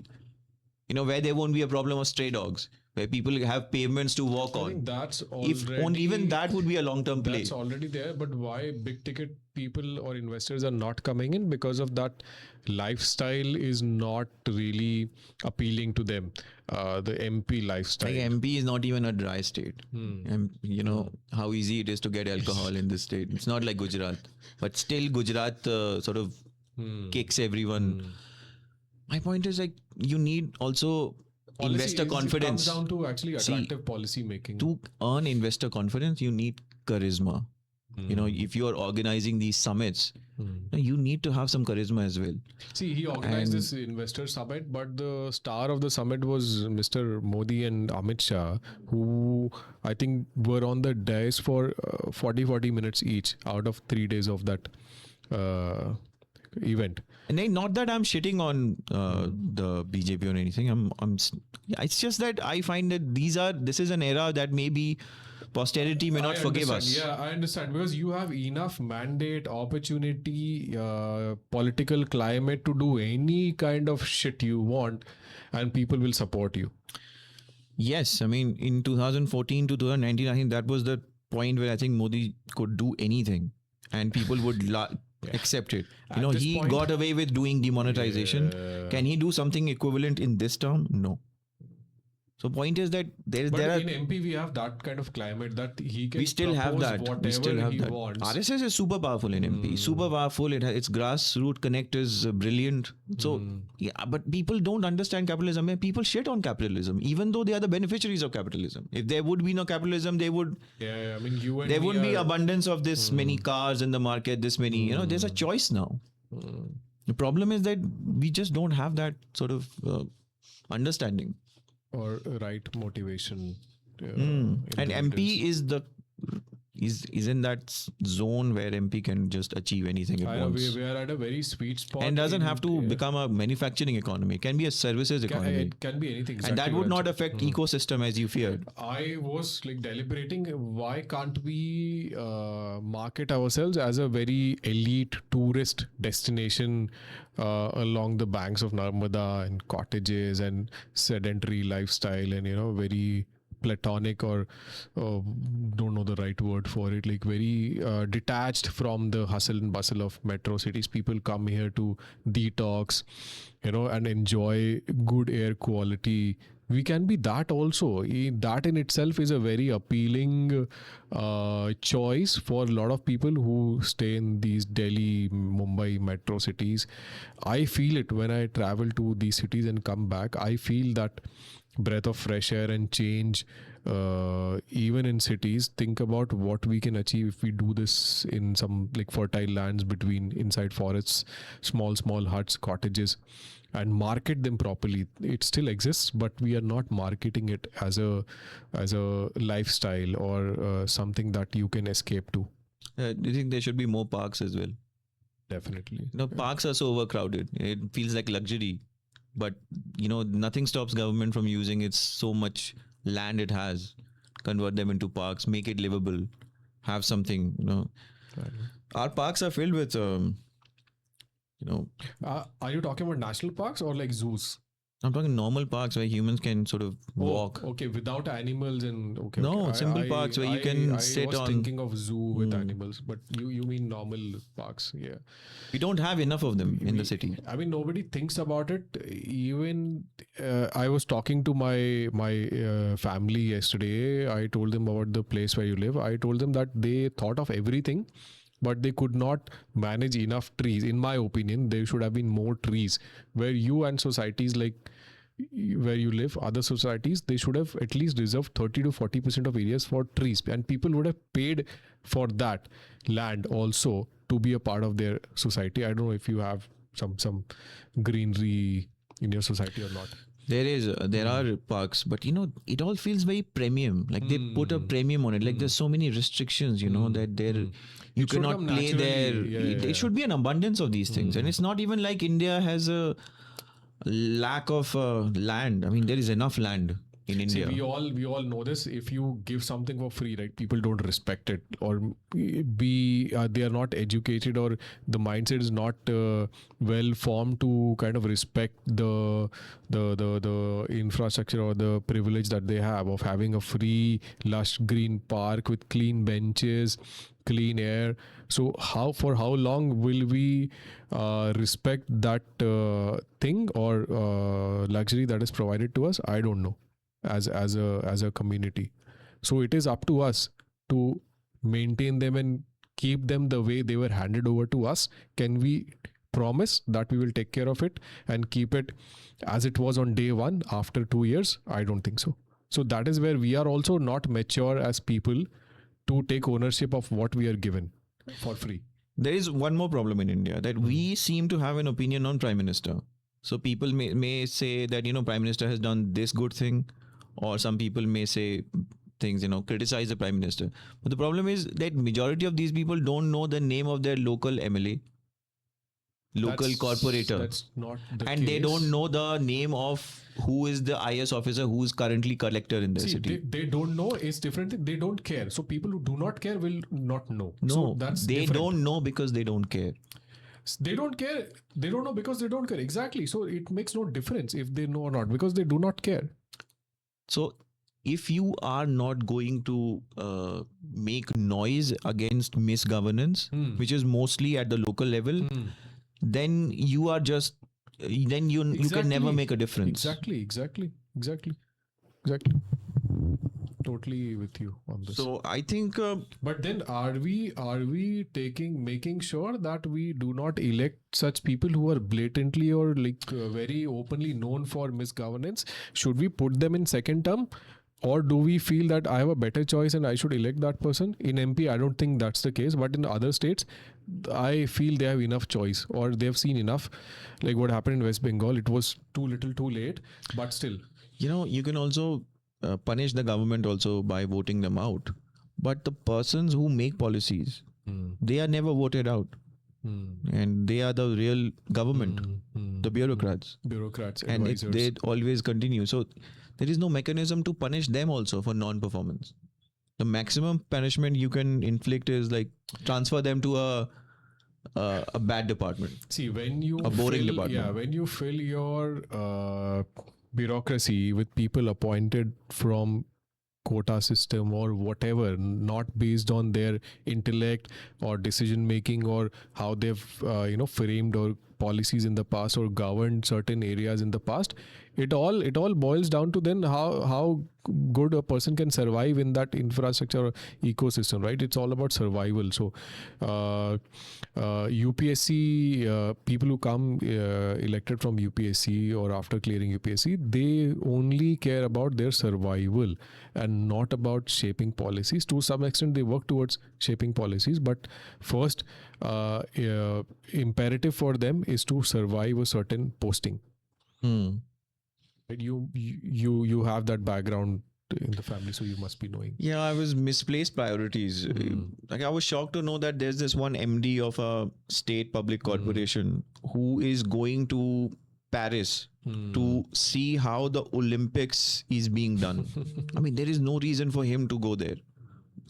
Where there won't be a problem of stray dogs, where people have pavements to walk on. I think that's already, even that would be a long-term play. That's already there, but why big ticket people or investors are not coming in? Because of that lifestyle is not really appealing to them. The MP lifestyle. Like, MP is not even a dry state. And how easy it is to get alcohol in this state. It's not like Gujarat, but still Gujarat sort of kicks everyone. My point is, you need also investor confidence. It comes down to actually attractive policy making. To earn investor confidence, you need charisma. If you are organizing these summits, you need to have some charisma as well. See, he organized this investor summit, but the star of the summit was Mr. Modi and Amit Shah, who I think were on the dais for 40 minutes each out of 3 days of that event. And not that I'm shitting on the BJP or anything. It's just that I find that this is an era that maybe posterity may not forgive us. Yeah, I understand, because you have enough mandate, opportunity, political climate to do any kind of shit you want, and people will support you. Yes, in 2014 to 2019, I think that was the point where I think Modi could do anything and people would accept it. He got away with doing demonetization. Can he do something equivalent in this term? No. So point is that But there are in MP we have that kind of climate that he can we still have propose that. whatever We still have he that. wants. RSS is super powerful in MP. Super powerful. Its grassroots connect is brilliant. So yeah, but people don't understand capitalism. People shit on capitalism, even though they are the beneficiaries of capitalism. If there would be no capitalism, they would. Yeah, I mean, you and There me wouldn't be are- abundance of this many cars in the market. This many, there's a choice now. The problem is that we just don't have that sort of understanding. or right motivation. And MP is in that zone where MP can just achieve anything it I know wants. we are at a very sweet spot. And doesn't have to become a manufacturing economy. It can be a services economy. It can be anything. And that exactly would what not I'm affect ecosystem as you feared. I was like deliberating, why can't we market ourselves as a very elite tourist destination along the banks of Narmada, and cottages and sedentary lifestyle, and very platonic, or don't know the right word for it, like very detached from the hustle and bustle of metro cities. People come here to detox, and enjoy good air quality. We can be that also. That in itself is a very appealing choice for a lot of people who stay in these Delhi, Mumbai metro cities. I feel it when I travel to these cities and come back. I feel that breath of fresh air and change, even in cities. Think about what we can achieve if we do this in some like fertile lands between inside forests, small huts, cottages, and market them properly. It still exists, but we are not marketing it as a lifestyle or something that you can escape to. Do you think there should be more parks as well? Definitely. Parks are so overcrowded. It feels like luxury. But nothing stops government from using its so much land it has, convert them into parks, make it livable, have something. Our parks are filled with Are you talking about national parks or like zoos? I'm talking normal parks where humans can sort of walk. Okay, without animals and Simple parks where you can sit on. I was on. thinking of zoo with animals, but you mean normal parks? Yeah. We don't have enough of them in the city. I mean, nobody thinks about it. Even I was talking to my family yesterday. I told them about the place where you live. I told them that they thought of everything, but they could not manage enough trees. In my opinion, there should have been more trees. Where you and societies like where you live, other societies, they should have at least reserved 30 to 40% of areas for trees, and people would have paid for that land also to be a part of their society. I don't know if you have some greenery in your society or not. There are parks, but it all feels very premium. Like they put a premium on it. Like there's so many restrictions, that you cannot play there. It should be an abundance of these things, and it's not even like India has a lack of land. I mean, there is enough land in India. See, we all know this. If you give something for free, right, people don't respect it, or they are not educated, or the mindset is not well formed to kind of respect the infrastructure or the privilege that they have of having a free lush green park with clean benches, clean air. So for how long will we respect that thing or luxury that is provided to us? I don't know. As a community, so it is up to us to maintain them and keep them the way they were handed over to us. Can we promise that we will take care of it and keep it as it was on day one after 2 years? I don't think so. So that is where we are also not mature as people to take ownership of what we are given for free. There is one more problem in India, that we seem to have an opinion on Prime Minister. So people may say that Prime Minister has done this good thing, or some people may say things, criticize the Prime Minister. But the problem is that majority of these people don't know the name of their local MLA, local corporator. That's not the and case. They don't know the name of who is the IS officer who is currently collector in their city. They don't know is different. They don't care. So people who do not care will not know. No, so that's they different. don't know because they don't care. They don't care. They don't know because they don't care. Exactly. So it makes no difference if they know or not, because they do not care. So if you are not going to make noise against misgovernance, which is mostly at the local level, then you are just, then you can never make a difference. Exactly. Exactly. Totally with you on this. So I think But then are we making sure that we do not elect such people who are blatantly or like very openly known for misgovernance? Should we put them in second term? Or do we feel that I have a better choice and I should elect that person? In MP, I don't think that's the case. But in other states, I feel they have enough choice or they have seen enough. Like what happened in West Bengal, it was too little too late. But still. you can also punish the government also by voting them out. But the persons who make policies, they are never voted out. And they are the real government, the bureaucrats. Bureaucrats, And advisors. they always continue. So there is no mechanism to punish them also for non-performance. The maximum punishment you can inflict is like transfer them to a bad department. See, when you A boring fill, department. when you fill your bureaucracy with people appointed from quota system or whatever, not based on their intellect or decision making or how they've framed or policies in the past or governed certain areas in the past, it all boils down to then how good a person can survive in that infrastructure or ecosystem, right? It's all about survival. So UPSC people who come elected from UPSC or after clearing UPSC, they only care about their survival and not about shaping policies. To some extent they work towards shaping policies, but first imperative for them is to survive a certain posting. Right? You have that background in the family, so you must be knowing. Yeah, I was misplaced priorities. Like I was shocked to know that there's this one MD of a state public corporation who is going to Paris to see how the Olympics is being done. I mean, there is no reason for him to go there.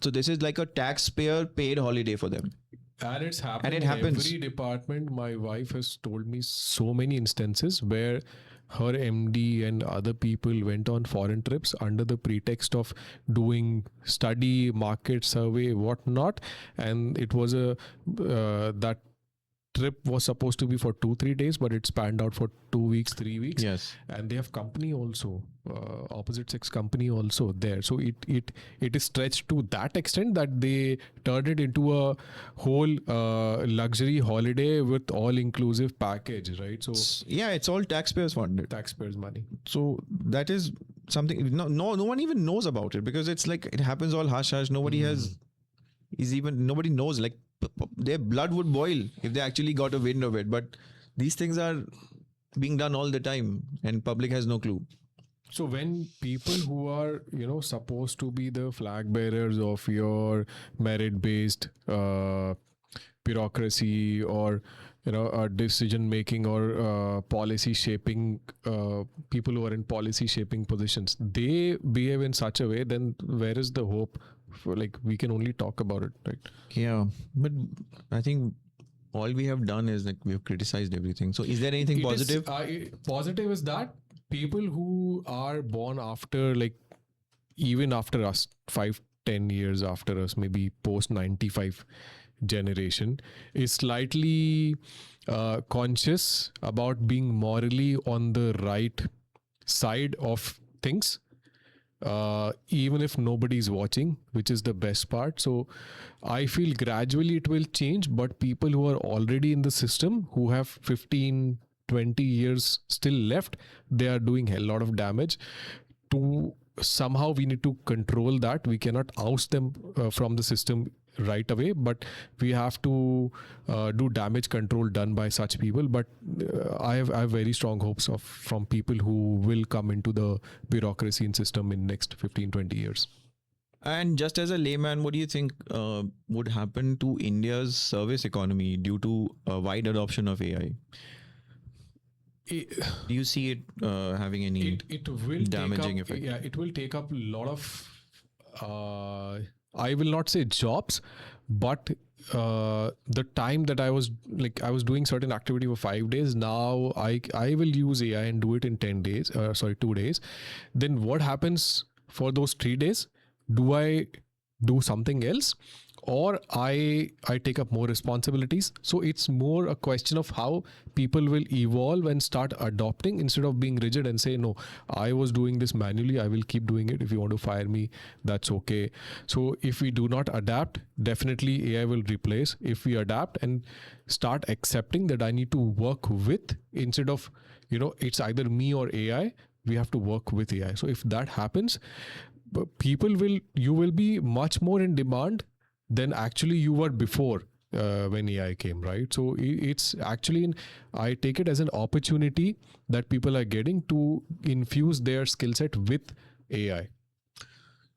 So this is like a taxpayer paid holiday for them. And it's happening it in happens. every department. My wife has told me so many instances where her MD and other people went on foreign trips under the pretext of doing study, market survey, whatnot. And it was that trip was supposed to be for 2-3 days, but it spanned out for 2 weeks, 3 weeks. Yes. And they have company also, opposite sex company also there. So it is stretched to that extent that they turned it into a whole luxury holiday with all inclusive package, right? So Yeah, it's all taxpayers funded. taxpayers' money. So that is something no one even knows about it, because it's like it happens all hush hush. Nobody nobody knows. Like their blood would boil if they actually got a wind of it. But these things are being done all the time and public has no clue. So when people who are, supposed to be the flag bearers of your merit-based bureaucracy or, decision making or policy shaping, people who are in policy shaping positions, they behave in such a way, then where is the hope? For, like, we can only talk about it, right? Yeah, but I think all we have done is like we have criticized everything. So is there anything positive? Positive is that people who are born after, like, even after us, 5-10 years after us, maybe post 95 generation, is slightly conscious about being morally on the right side of things. Even if nobody is watching, which is the best part. So I feel gradually it will change, but people who are already in the system, who have 15-20 years still left, they are doing a lot of damage. Somehow we need to control that. We cannot oust them from the system right away, but we have to do damage control done by such people. But I have very strong hopes from people who will come into the bureaucracy and system in next 15-20 years. And just as a layman, what do you think would happen to India's service economy due to a wide adoption of AI? Do you see it having any it will damaging take up, effect? Yeah, it will take up a lot of I will not say jobs, but the time that I was doing certain activity for 5 days, now I will use AI and do it in 2 days. Then what happens for those 3 days? Do I do something else, or I take up more responsibilities. So it's more a question of how people will evolve and start adopting instead of being rigid and say, no, I was doing this manually, I will keep doing it. If you want to fire me, that's okay. So if we do not adapt, definitely AI will replace. If we adapt and start accepting that I need to work with, instead of, it's either me or AI, we have to work with AI. So if that happens, you will be much more in demand than actually you were before when AI came, right? So it's actually, I take it as an opportunity that people are getting to infuse their skill set with AI.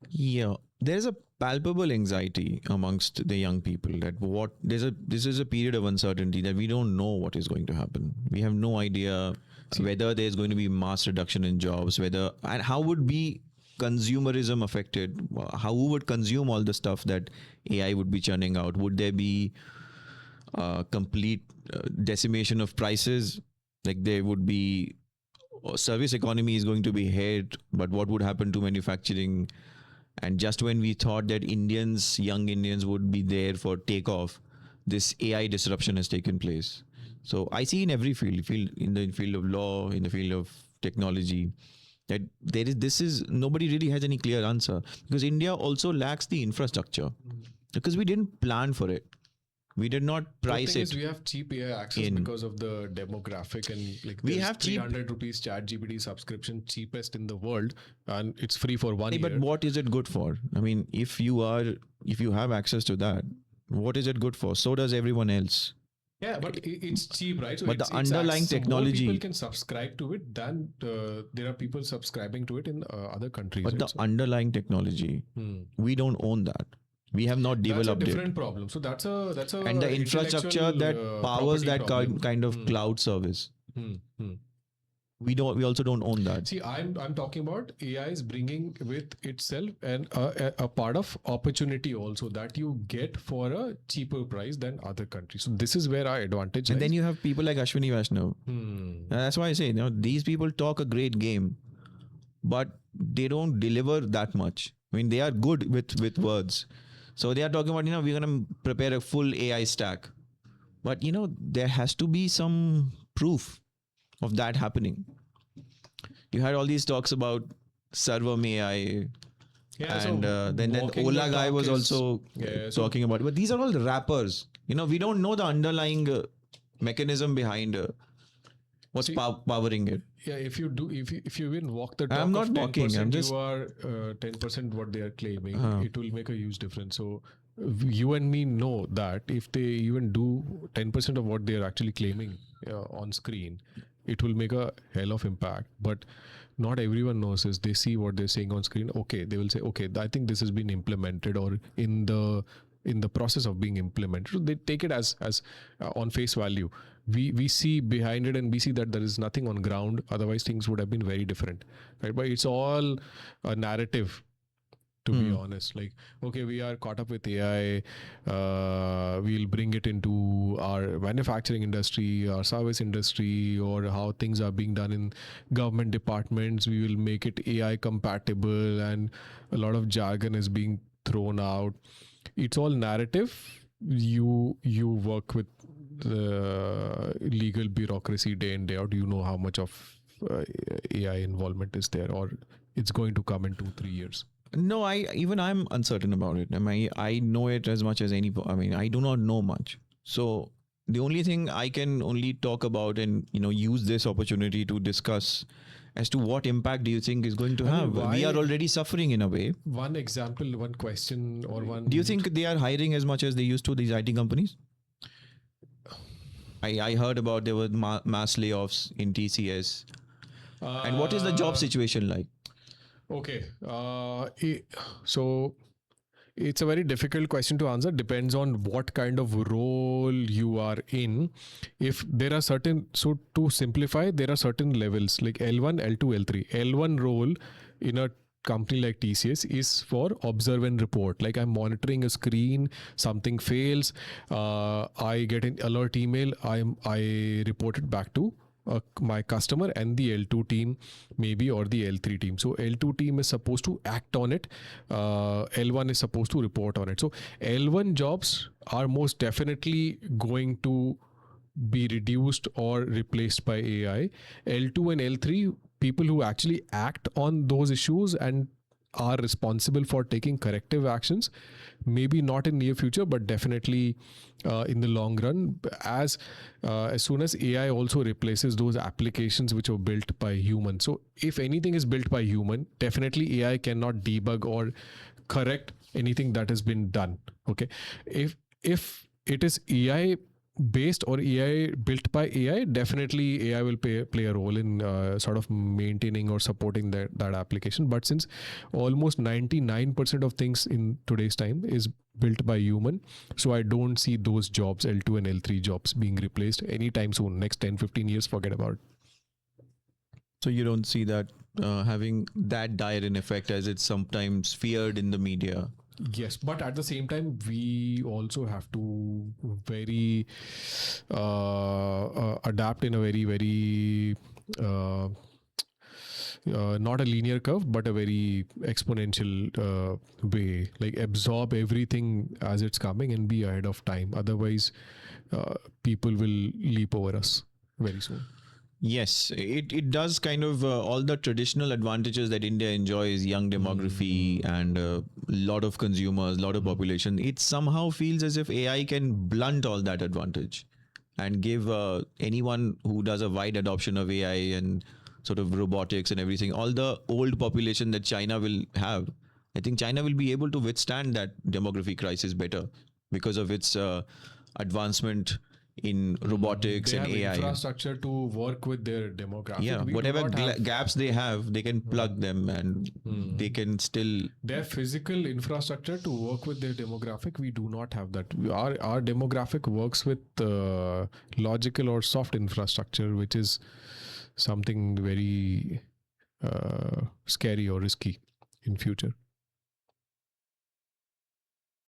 Yeah, there's a palpable anxiety amongst the young people that this is a period of uncertainty, that we don't know what is going to happen. We have no idea whether there's going to be mass reduction in jobs, and how would be consumerism affected? How would consume all the stuff that AI would be churning out? Would there be complete decimation of prices? Like there would be service economy is going to be hit, but what would happen to manufacturing? And just when we thought that young Indians would be there for takeoff, this AI disruption has taken place. So I see in every field, in the field of law, in the field of technology, that nobody really has any clear answer, because India also lacks the infrastructure because we didn't plan for it. We did not price it. We have cheap AI access because of the demographic, and like we have 300 rupees ChatGPT subscription, cheapest in the world, and it's free for 1 year. But what is it good for? I mean, if you have access to that, what is it good for? So does everyone else. Yeah, but it's cheap, right? So but the underlying technology, more people can subscribe to it than there are people subscribing to it in other countries. But the underlying technology, we don't own that. We have not developed it. That's a different problem. So that's a and the infrastructure that powers that kind of cloud service. We also don't own that. See, I'm talking about AI is bringing with itself and a part of opportunity also that you get for a cheaper price than other countries. So this is where our advantage. And then you have people like Ashwini Vaishnav. And that's why I say, these people talk a great game, but they don't deliver that much. I mean, they are good with words. So they are talking about, we're going to prepare a full AI stack. But, there has to be some proof of that happening. You had all these talks about server AI, and then Ola guy was also talking about it. But these are all wrappers. We don't know the underlying mechanism behind what's powering it. Yeah, if you even walk the talk I'm not walking. I'm just you are 10% what they are claiming. It will make a huge difference. So you and me know that if they even do 10% of what they are actually claiming on screen, it will make a hell of impact. But not everyone knows this. They see what they're saying on screen. Okay, they will say, okay, I think this has been implemented or in the process of being implemented. So they take it as on face value. We see behind it and we see that there is nothing on ground. Otherwise, things would have been very different, right? But it's all a narrative, to be honest. Like, okay, we are caught up with AI. We'll bring it into our manufacturing industry, our service industry, or how things are being done in government departments. We will make it AI compatible, and a lot of jargon is being thrown out. It's all narrative. You work with the legal bureaucracy day in, day out. You know how much of AI involvement is there, or it's going to come in 2-3 years. No, I'm uncertain about it. I know it as much as any. I do not know much. So the only thing I can only talk about and use this opportunity to discuss as to what impact do you think is going to have. We are already suffering in a way. One example, one question, or one. Do you think they are hiring as much as they used to, these IT companies? I heard about there were mass layoffs in TCS. And what is the job situation like? Okay, so it's a very difficult question to answer. Depends on what kind of role you are in. If there are so to simplify, there are certain levels like L1, L2, L3. L1 role in a company like TCS is for observe and report. Like, I'm monitoring a screen, something fails, I get an alert email, I report it back to my customer, and the L2 team maybe, or the L3 team. So L2 team is supposed to act on it. L1 is supposed to report on it. So L1 jobs are most definitely going to be reduced or replaced by AI. L2 and L3, people who actually act on those issues and are responsible for taking corrective actions, maybe not in near future, but definitely in the long run, as soon as AI also replaces those applications which were built by humans. So if anything is built by human, definitely AI cannot debug or correct anything that has been done. Okay, if it is AI based or AI built by AI, definitely AI will play a role in sort of maintaining or supporting that application. But since almost 99% of things in today's time is built by human, so I don't see those jobs, L2 and L3 jobs, being replaced anytime soon. Next 10-15 years, forget about it. So you don't see that having that dire an effect as it's sometimes feared in the media? Yes, but at the same time, we also have to very adapt in a very not a linear curve, but a very exponential way. Like absorb everything as it's coming and be ahead of time. Otherwise, people will leap over us very soon. Yes, it does kind of all the traditional advantages that India enjoys, young demography and a lot of consumers, lot of population. It somehow feels as if AI can blunt all that advantage and give anyone who does a wide adoption of AI and sort of robotics and everything, all the old population that China will have. I think China will be able to withstand that demography crisis better because of its advancement in robotics They and have AI. infrastructure to work with their demographic. Yeah, We do whatever not have- gaps they have, they can plug them and they can still. They have physical infrastructure to work with their demographic. We do not have that. Our demographic works with logical or soft infrastructure, which is something very scary or risky in future.